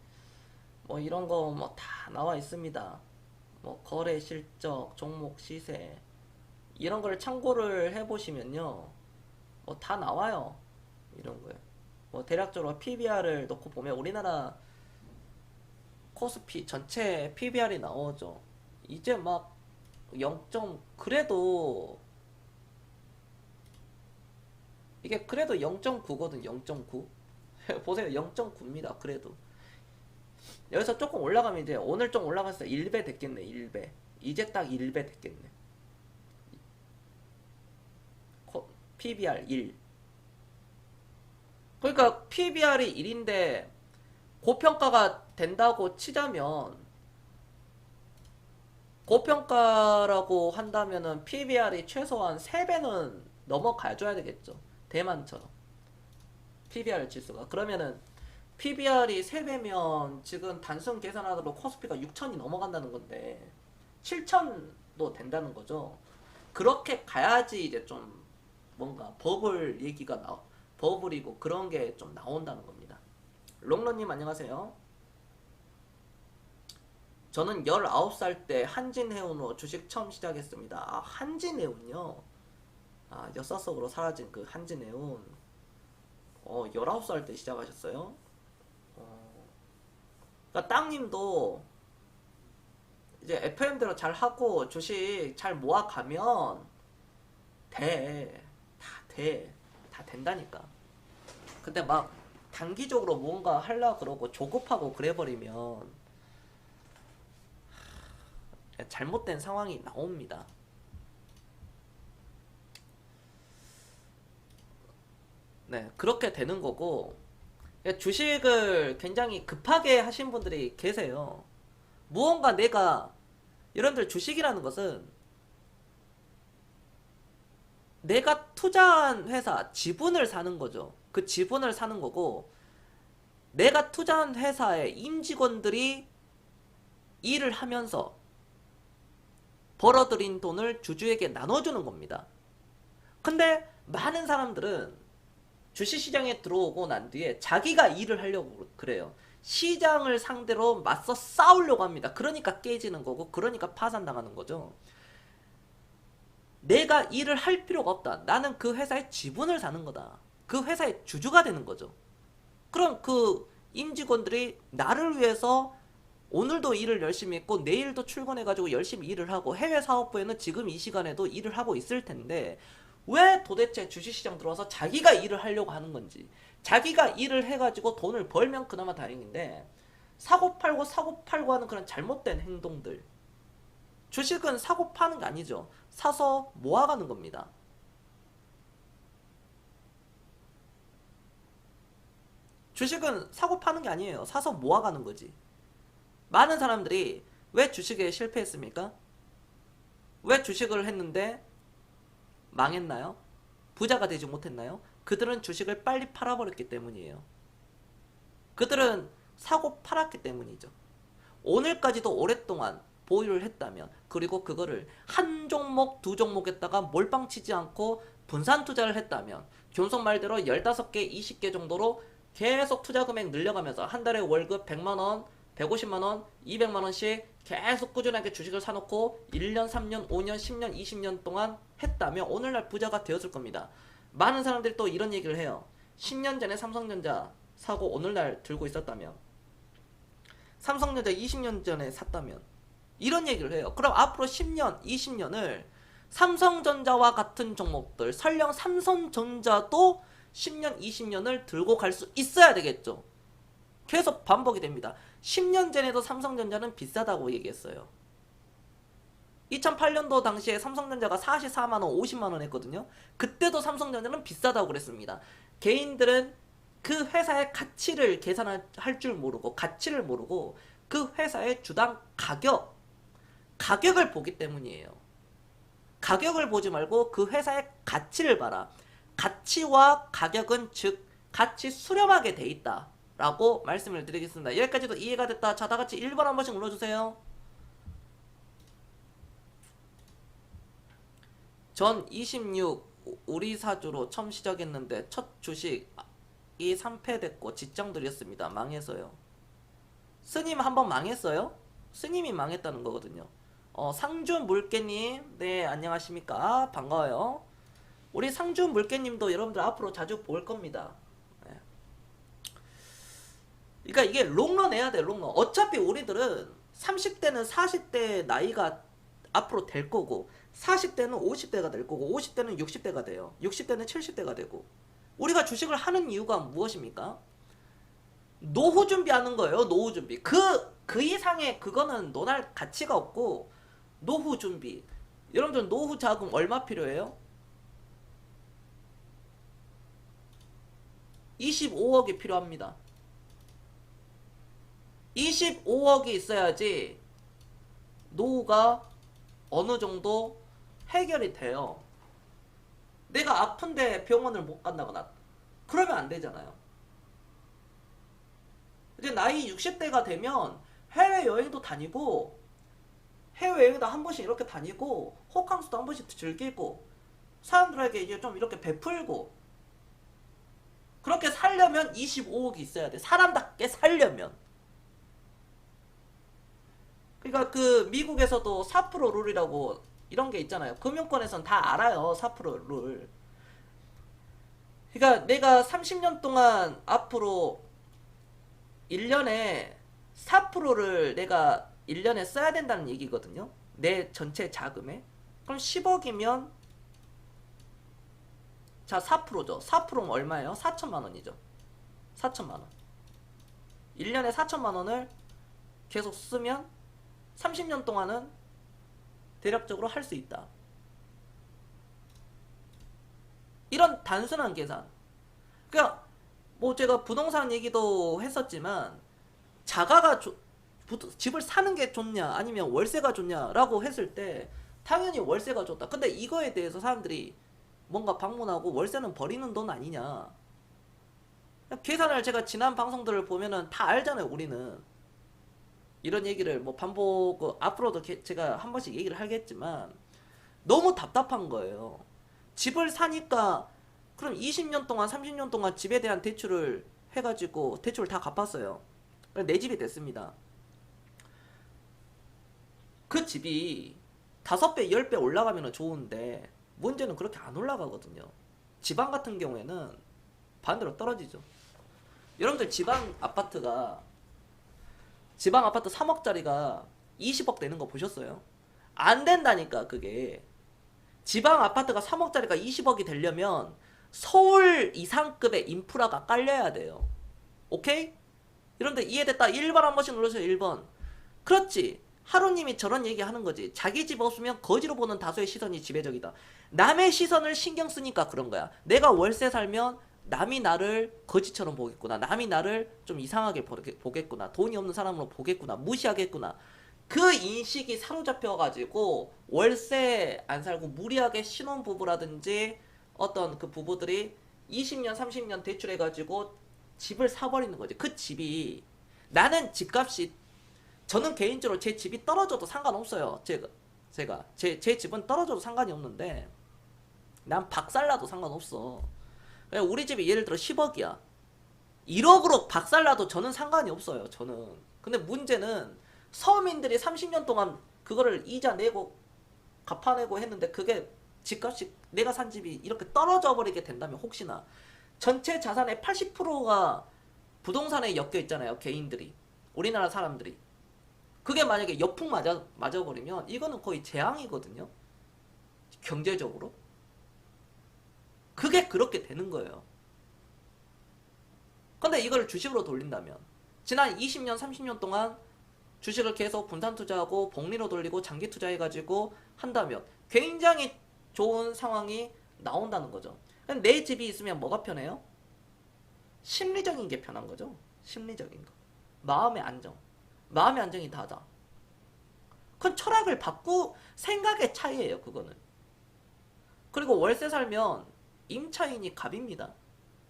뭐 이런 거 뭐 다 나와 있습니다. 뭐 거래 실적, 종목 시세 이런 걸 참고를 해보시면요, 뭐 다 나와요. 이런 거요. 뭐 대략적으로 PBR을 넣고 보면 우리나라 코스피 전체 PBR이 나오죠. 이제 막 0. 그래도 이게 그래도 0.9거든. 0.9 보세요. 0.9입니다. 그래도 여기서 조금 올라가면 이제 오늘 좀 올라갔을 때 1배 됐겠네. 1배. 이제 딱 1배 됐겠네. PBR 1. 그러니까 PBR이 1인데 고평가가 된다고 치자면 고평가라고 한다면은 PBR이 최소한 3배는 넘어가줘야 되겠죠. 대만처럼. PBR 지수가. 그러면은 PBR이 3배면 지금 단순 계산하더라도 코스피가 6천이 넘어간다는 건데 7천도 된다는 거죠. 그렇게 가야지 이제 좀 뭔가 버블 얘기가 버블이고 그런 게 좀 나온다는 겁니다. 롱런님 안녕하세요. 저는 19살 때 한진해운으로 주식 처음 시작했습니다. 아, 한진해운요? 아, 역사 속으로 사라진 그 한진해운. 19살 때 시작하셨어요? 그러니까 땅님도 이제 FM대로 잘 하고 주식 잘 모아가면 다 된다니까. 근데 막 단기적으로 뭔가 하려 그러고 조급하고 그래버리면 잘못된 상황이 나옵니다. 네, 그렇게 되는 거고, 주식을 굉장히 급하게 하신 분들이 계세요. 무언가 여러분들 주식이라는 것은 내가 투자한 회사, 지분을 사는 거죠. 그 지분을 사는 거고, 내가 투자한 회사의 임직원들이 일을 하면서 벌어들인 돈을 주주에게 나눠주는 겁니다. 근데 많은 사람들은 주식시장에 들어오고 난 뒤에 자기가 일을 하려고 그래요. 시장을 상대로 맞서 싸우려고 합니다. 그러니까 깨지는 거고, 그러니까 파산당하는 거죠. 내가 일을 할 필요가 없다. 나는 그 회사의 지분을 사는 거다. 그 회사의 주주가 되는 거죠. 그럼 그 임직원들이 나를 위해서 오늘도 일을 열심히 했고 내일도 출근해가지고 열심히 일을 하고 해외 사업부에는 지금 이 시간에도 일을 하고 있을 텐데 왜 도대체 주식시장 들어와서 자기가 일을 하려고 하는 건지, 자기가 일을 해가지고 돈을 벌면 그나마 다행인데 사고 팔고 하는 그런 잘못된 행동들. 주식은 사고 파는 게 아니죠. 사서 모아가는 겁니다. 주식은 사고 파는 게 아니에요. 사서 모아가는 거지. 많은 사람들이 왜 주식에 실패했습니까? 왜 주식을 했는데 망했나요? 부자가 되지 못했나요? 그들은 주식을 빨리 팔아버렸기 때문이에요. 그들은 사고 팔았기 때문이죠. 오늘까지도 오랫동안 보유를 했다면, 그리고 그거를 한 종목, 두 종목에다가 몰빵 치지 않고 분산 투자를 했다면, 교성 말대로 15개, 20개 정도로 계속 투자 금액 늘려가면서 한 달에 월급 100만원, 150만원, 200만원씩 계속 꾸준하게 주식을 사놓고 1년, 3년, 5년, 10년, 20년 동안 했다면 오늘날 부자가 되었을 겁니다. 많은 사람들이 또 이런 얘기를 해요. 10년 전에 삼성전자 사고 오늘날 들고 있었다면, 삼성전자 20년 전에 샀다면, 이런 얘기를 해요. 그럼 앞으로 10년, 20년을 삼성전자와 같은 종목들, 설령 삼성전자도 10년, 20년을 들고 갈 수 있어야 되겠죠. 계속 반복이 됩니다. 10년 전에도 삼성전자는 비싸다고 얘기했어요. 2008년도 당시에 삼성전자가 44만원, 50만원 했거든요. 그때도 삼성전자는 비싸다고 그랬습니다. 개인들은 그 회사의 가치를 계산할 줄 모르고, 가치를 모르고 그 회사의 주당 가격을 보기 때문이에요. 가격을 보지 말고 그 회사의 가치를 봐라. 가치와 가격은 즉 같이 수렴하게 돼 있다 라고 말씀을 드리겠습니다. 여기까지도 이해가 됐다. 자, 다같이 1번 한 번씩 눌러주세요. 전 26 우리 사주로 처음 시작했는데 첫 주식이 3패 됐고 직장 들였습니다. 망해서요. 스님 한번 망했어요? 스님이 망했다는 거거든요. 상준 물개님, 네, 안녕하십니까? 반가워요. 우리 상준 물개님도 여러분들 앞으로 자주 볼 겁니다. 네. 그러니까 이게 롱런 해야 돼, 롱런. 어차피 우리들은 30대는 40대 나이가 앞으로 될 거고, 40대는 50대가 될 거고, 50대는 60대가 돼요. 60대는 70대가 되고. 우리가 주식을 하는 이유가 무엇입니까? 노후 준비하는 거예요. 노후 준비. 그 이상의 그거는 논할 가치가 없고, 노후 준비. 여러분들 노후 자금 얼마 필요해요? 25억이 필요합니다. 25억이 있어야지 노후가 어느 정도 해결이 돼요. 내가 아픈데 병원을 못 간다거나 그러면 안 되잖아요. 이제 나이 60대가 되면 해외여행도 다니고 해외여행도 한 번씩 이렇게 다니고 호캉스도 한 번씩 즐기고 사람들에게 이제 좀 이렇게 베풀고 그렇게 살려면 25억이 있어야 돼. 사람답게 살려면. 그러니까 그 미국에서도 4% 룰이라고 이런 게 있잖아요. 금융권에선 다 알아요. 4% 룰. 그러니까 내가 30년 동안 앞으로 1년에 4%를 내가 1년에 써야 된다는 얘기거든요. 내 전체 자금에. 그럼 10억이면 자 4%죠. 4%면 얼마예요? 4천만 원이죠. 4천만 원. 1년에 4천만 원을 계속 쓰면 30년 동안은 대략적으로 할 수 있다. 이런 단순한 계산. 그러니까 뭐 제가 부동산 얘기도 했었지만 자가가 집을 사는 게 좋냐 아니면 월세가 좋냐라고 했을 때 당연히 월세가 좋다. 근데 이거에 대해서 사람들이 뭔가 방문하고 월세는 버리는 돈 아니냐. 계산을 제가 지난 방송들을 보면은 다 알잖아요. 우리는 이런 얘기를 뭐 반복 앞으로도 제가 한 번씩 얘기를 하겠지만 너무 답답한 거예요. 집을 사니까 그럼 20년 동안 30년 동안 집에 대한 대출을 해가지고 대출을 다 갚았어요. 내 집이 됐습니다. 그 집이 5배 10배 올라가면 좋은데 문제는 그렇게 안 올라가거든요. 지방 같은 경우에는 반대로 떨어지죠. 여러분들 지방 아파트 3억짜리가 20억 되는 거 보셨어요? 안 된다니까. 그게 지방 아파트가 3억짜리가 20억이 되려면 서울 이상급의 인프라가 깔려야 돼요. 오케이? 이런데 이해됐다. 1번 한 번씩 눌러주세요. 1번. 그렇지. 하루님이 저런 얘기 하는 거지. 자기 집 없으면 거지로 보는 다수의 시선이 지배적이다. 남의 시선을 신경 쓰니까 그런 거야. 내가 월세 살면 남이 나를 거지처럼 보겠구나. 남이 나를 좀 이상하게 보겠구나. 돈이 없는 사람으로 보겠구나. 무시하겠구나. 그 인식이 사로잡혀가지고 월세 안 살고 무리하게 신혼부부라든지 어떤 그 부부들이 20년 30년 대출해가지고 집을 사버리는 거지. 그 집이 나는 집값이 저는 개인적으로 제 집이 떨어져도 상관없어요. 제 집은 떨어져도 상관이 없는데 난 박살나도 상관없어. 우리 집이 예를 들어 10억이야. 1억으로 박살나도 저는 상관이 없어요. 저는. 근데 문제는 서민들이 30년 동안 그거를 이자 내고 갚아내고 했는데 그게 집값이 내가 산 집이 이렇게 떨어져 버리게 된다면 혹시나 전체 자산의 80%가 부동산에 엮여 있잖아요. 개인들이. 우리나라 사람들이. 그게 만약에 역풍 맞아버리면 이거는 거의 재앙이거든요. 경제적으로. 그게 그렇게 되는 거예요. 근데 이걸 주식으로 돌린다면 지난 20년 30년 동안 주식을 계속 분산 투자하고 복리로 돌리고 장기 투자해가지고 한다면 굉장히 좋은 상황이 나온다는 거죠. 내 집이 있으면 뭐가 편해요? 심리적인 게 편한 거죠. 심리적인 거. 마음의 안정. 마음의 안정이 다다. 그건 철학을 생각의 차이예요. 그거는. 그리고 월세 살면 임차인이 갑입니다.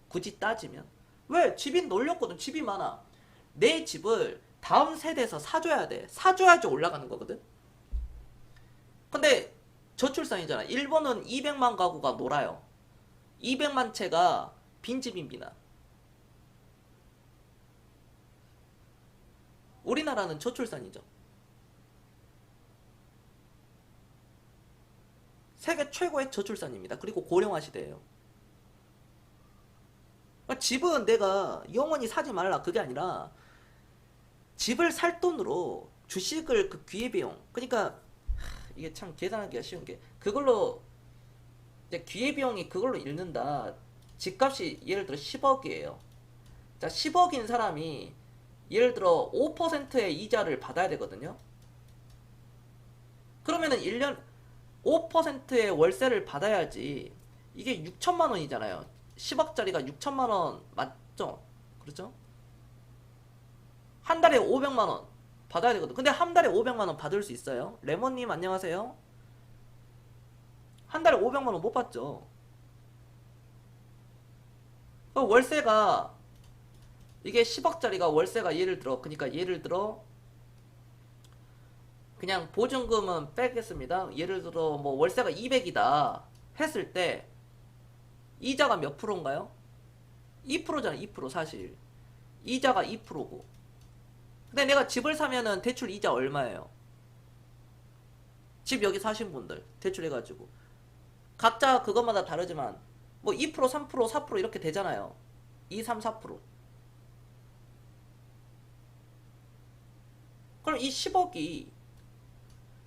굳이 따지면. 왜? 집이 놀렸거든. 집이 많아. 내 집을 다음 세대에서 사줘야 돼. 사줘야지 올라가는 거거든. 근데 저출산이잖아. 일본은 200만 가구가 놀아요. 200만 채가 빈집입니다. 우리나라는 저출산이죠. 세계 최고의 저출산입니다. 그리고 고령화 시대예요. 집은 내가 영원히 사지 말라 그게 아니라 집을 살 돈으로 주식을 그 기회비용 그러니까 이게 참 계산하기가 쉬운 게 그걸로 이제 기회비용이 그걸로 잃는다. 집값이 예를 들어 10억이에요. 자 10억인 사람이 예를 들어 5%의 이자를 받아야 되거든요. 그러면은 1년 5%의 월세를 받아야지 이게 6천만 원이잖아요. 10억짜리가 6천만 원 맞죠? 그렇죠? 한 달에 500만 원 받아야 되거든. 근데 한 달에 500만 원 받을 수 있어요? 레몬님 안녕하세요. 한 달에 500만 원 못 받죠. 월세가 이게 10억짜리가 월세가 예를 들어 그러니까 예를 들어 그냥 보증금은 빼겠습니다. 예를 들어 뭐 월세가 200이다 했을 때 이자가 몇 프로인가요? 2%잖아. 2% 사실 이자가 2%고 근데 내가 집을 사면은 대출 이자 얼마예요? 집 여기 사신 분들 대출 해가지고 각자 그것마다 다르지만 뭐 2%, 3%, 4% 이렇게 되잖아요. 2, 3, 4%. 그럼 이 10억이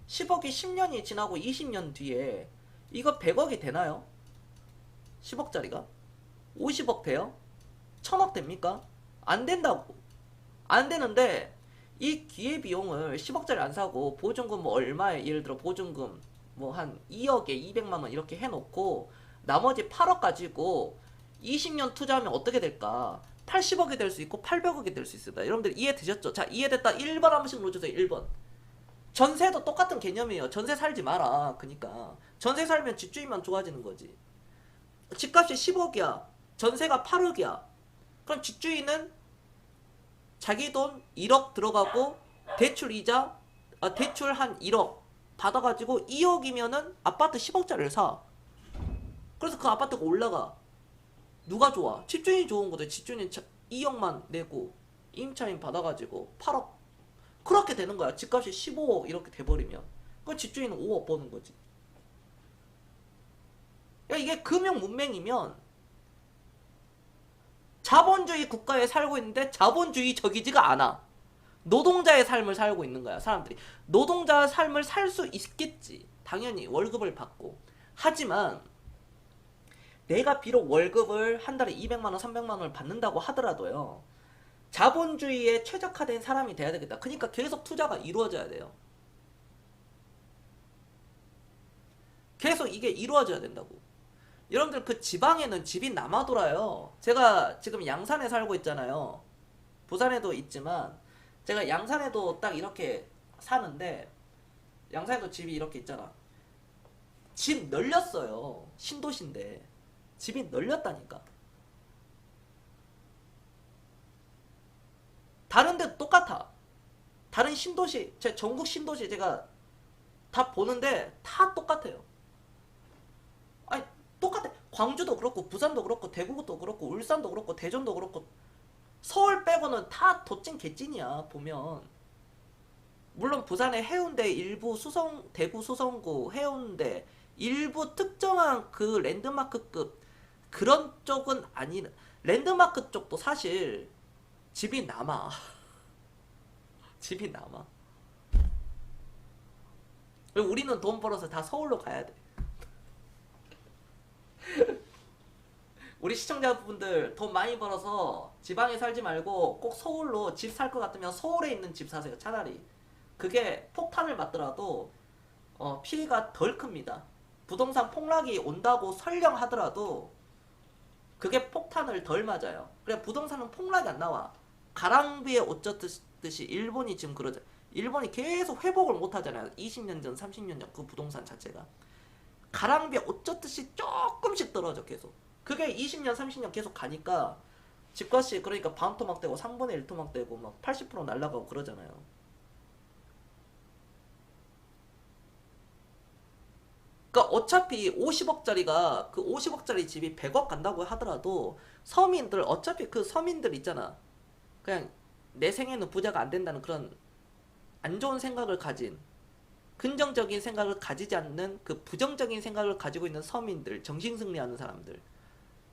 10년이 지나고 20년 뒤에 이거 100억이 되나요? 10억짜리가? 50억 돼요? 1000억 됩니까? 안 된다고. 안 되는데 이 기회비용을 10억짜리 안 사고 보증금 뭐 얼마에 예를 들어 보증금 뭐 한 2억에 200만원 이렇게 해놓고 나머지 8억 가지고 20년 투자하면 어떻게 될까? 80억이 될 수 있고 800억이 될 수 있습니다. 여러분들 이해되셨죠? 자, 이해됐다. 1번 한 번씩 눌러주세요. 1번. 전세도 똑같은 개념이에요. 전세 살지 마라. 그니까 전세 살면 집주인만 좋아지는 거지. 집값이 10억이야. 전세가 8억이야. 그럼 집주인은 자기 돈 1억 들어가고 대출 이자 대출 한 1억 받아가지고 2억이면은 아파트 10억짜리를 사. 그래서 그 아파트가 올라가. 누가 좋아? 집주인이 좋은 거죠. 집주인은 2억만 내고 임차인 받아가지고 8억 그렇게 되는 거야. 집값이 15억 이렇게 돼버리면 그럼 집주인은 5억 버는 거지. 야, 이게 금융 문맹이면 자본주의 국가에 살고 있는데 자본주의적이지가 않아. 노동자의 삶을 살고 있는 거야. 사람들이 노동자의 삶을 살 수 있겠지. 당연히 월급을 받고. 하지만 내가 비록 월급을 한 달에 200만원 300만원을 받는다고 하더라도요, 자본주의에 최적화된 사람이 돼야 되겠다. 그러니까 계속 투자가 이루어져야 돼요. 계속 이게 이루어져야 된다고. 여러분들 그 지방에는 집이 남아 돌아요. 제가 지금 양산에 살고 있잖아요. 부산에도 있지만 제가 양산에도 딱 이렇게 사는데 양산에도 집이 이렇게 있잖아. 집 널렸어요. 신도시인데 집이 널렸다니까. 다른 데도 똑같아. 다른 신도시, 제 전국 신도시 제가 다 보는데 다 똑같아요. 아니 똑같아. 광주도 그렇고 부산도 그렇고 대구도 그렇고 울산도 그렇고 대전도 그렇고 서울 빼고는 다 도찐 개찐이야. 보면 물론 부산의 해운대 일부 대구 수성구 해운대 일부 특정한 그 랜드마크급 그런 쪽은 아니. 랜드마크 쪽도 사실 집이 남아. 집이 남아. 우리는 돈 벌어서 다 서울로 가야 돼. 우리 시청자분들 돈 많이 벌어서 지방에 살지 말고 꼭 서울로 집 살 것 같으면 서울에 있는 집 사세요. 차라리 그게 폭탄을 맞더라도 피해가 덜 큽니다. 부동산 폭락이 온다고 설령 하더라도 그게 폭탄을 덜 맞아요. 그래 부동산은 폭락이 안 나와. 가랑비에 옷 젖듯이 일본이 지금 그러죠. 일본이 계속 회복을 못 하잖아요. 20년 전, 30년 전 그 부동산 자체가 가랑비에 옷 젖듯이 조금씩 떨어져 계속. 그게 20년, 30년 계속 가니까 집값이 그러니까 반토막 되고 3분의 1 토막 되고 막 80% 날라가고 그러잖아요. 그러니까 어차피 50억짜리가 그 50억짜리 집이 100억 간다고 하더라도 서민들 어차피 그 서민들 있잖아. 그냥 내 생에는 부자가 안 된다는 그런 안 좋은 생각을 가진 긍정적인 생각을 가지지 않는 그 부정적인 생각을 가지고 있는 서민들, 정신승리하는 사람들.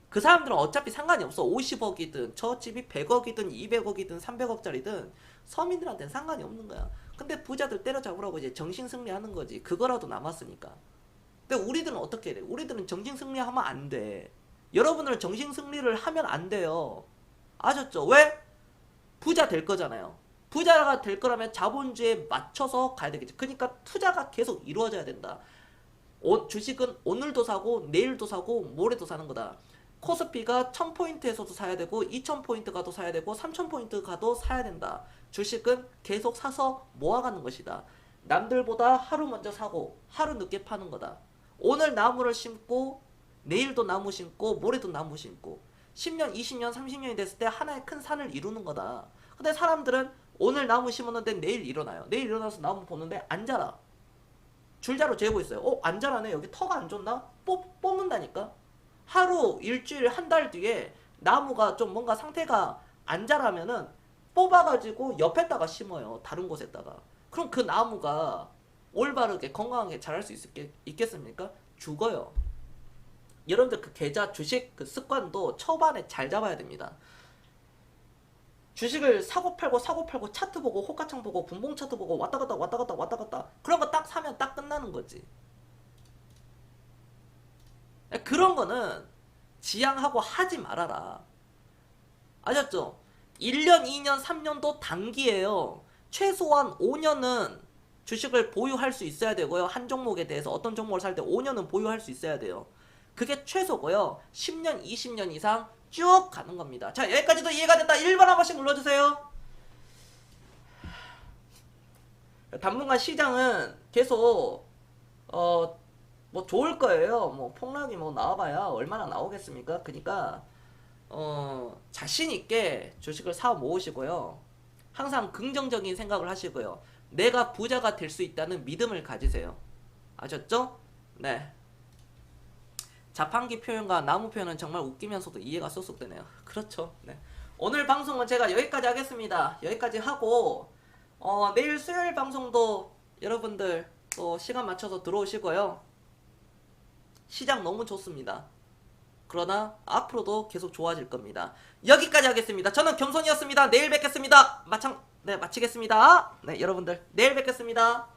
그 사람들은 어차피 상관이 없어. 50억이든 저 집이 100억이든 200억이든 300억짜리든 서민들한테는 상관이 없는 거야. 근데 부자들 때려잡으라고 이제 정신승리하는 거지. 그거라도 남았으니까. 근데 우리들은 어떻게 해야 돼? 우리들은 정신승리하면 안 돼. 여러분들은 정신승리를 하면 안 돼요. 아셨죠? 왜? 부자 될 거잖아요. 부자가 될 거라면 자본주의에 맞춰서 가야 되겠지. 그러니까 투자가 계속 이루어져야 된다. 주식은 오늘도 사고 내일도 사고 모레도 사는 거다. 코스피가 1000포인트에서도 사야 되고 2000포인트 가도 사야 되고 3000포인트 가도 사야 된다. 주식은 계속 사서 모아가는 것이다. 남들보다 하루 먼저 사고 하루 늦게 파는 거다. 오늘 나무를 심고 내일도 나무 심고 모레도 나무 심고 10년, 20년, 30년이 됐을 때 하나의 큰 산을 이루는 거다. 근데 사람들은 오늘 나무 심었는데 내일 일어나요. 내일 일어나서 나무 보는데 안 자라. 줄자로 재고 있어요. 안 자라네. 여기 터가 안 좋나? 뽑는다니까. 하루, 일주일, 한 달 뒤에 나무가 좀 뭔가 상태가 안 자라면은 뽑아가지고 옆에다가 심어요. 다른 곳에다가. 그럼 그 나무가 올바르게 건강하게 자랄 수 있겠습니까? 죽어요. 여러분들 그 계좌 주식 그 습관도 초반에 잘 잡아야 됩니다. 주식을 사고 팔고 차트 보고 호가창 보고 분봉 차트 보고 왔다 갔다 그런 거 딱 사면 딱 끝나는 거지. 그런 거는 지양하고 하지 말아라. 아셨죠? 1년, 2년, 3년도 단기예요. 최소한 5년은 주식을 보유할 수 있어야 되고요. 한 종목에 대해서 어떤 종목을 살 때 5년은 보유할 수 있어야 돼요. 그게 최소고요. 10년, 20년 이상 쭉 가는 겁니다. 자, 여기까지도 이해가 됐다. 1번 한 번씩 눌러주세요. 당분간 시장은 계속 뭐 좋을 거예요. 뭐 폭락이 뭐 나와봐야 얼마나 나오겠습니까? 그러니까 자신 있게 주식을 사 모으시고요. 항상 긍정적인 생각을 하시고요. 내가 부자가 될 수 있다는 믿음을 가지세요. 아셨죠? 네. 자판기 표현과 나무 표현은 정말 웃기면서도 이해가 쏙쏙 되네요. 그렇죠. 네. 오늘 방송은 제가 여기까지 하겠습니다. 여기까지 하고 내일 수요일 방송도 여러분들 또 시간 맞춰서 들어오시고요. 시장 너무 좋습니다. 그러나 앞으로도 계속 좋아질 겁니다. 여기까지 하겠습니다. 저는 겸손이었습니다. 내일 뵙겠습니다. 마치겠습니다. 네, 여러분들 내일 뵙겠습니다.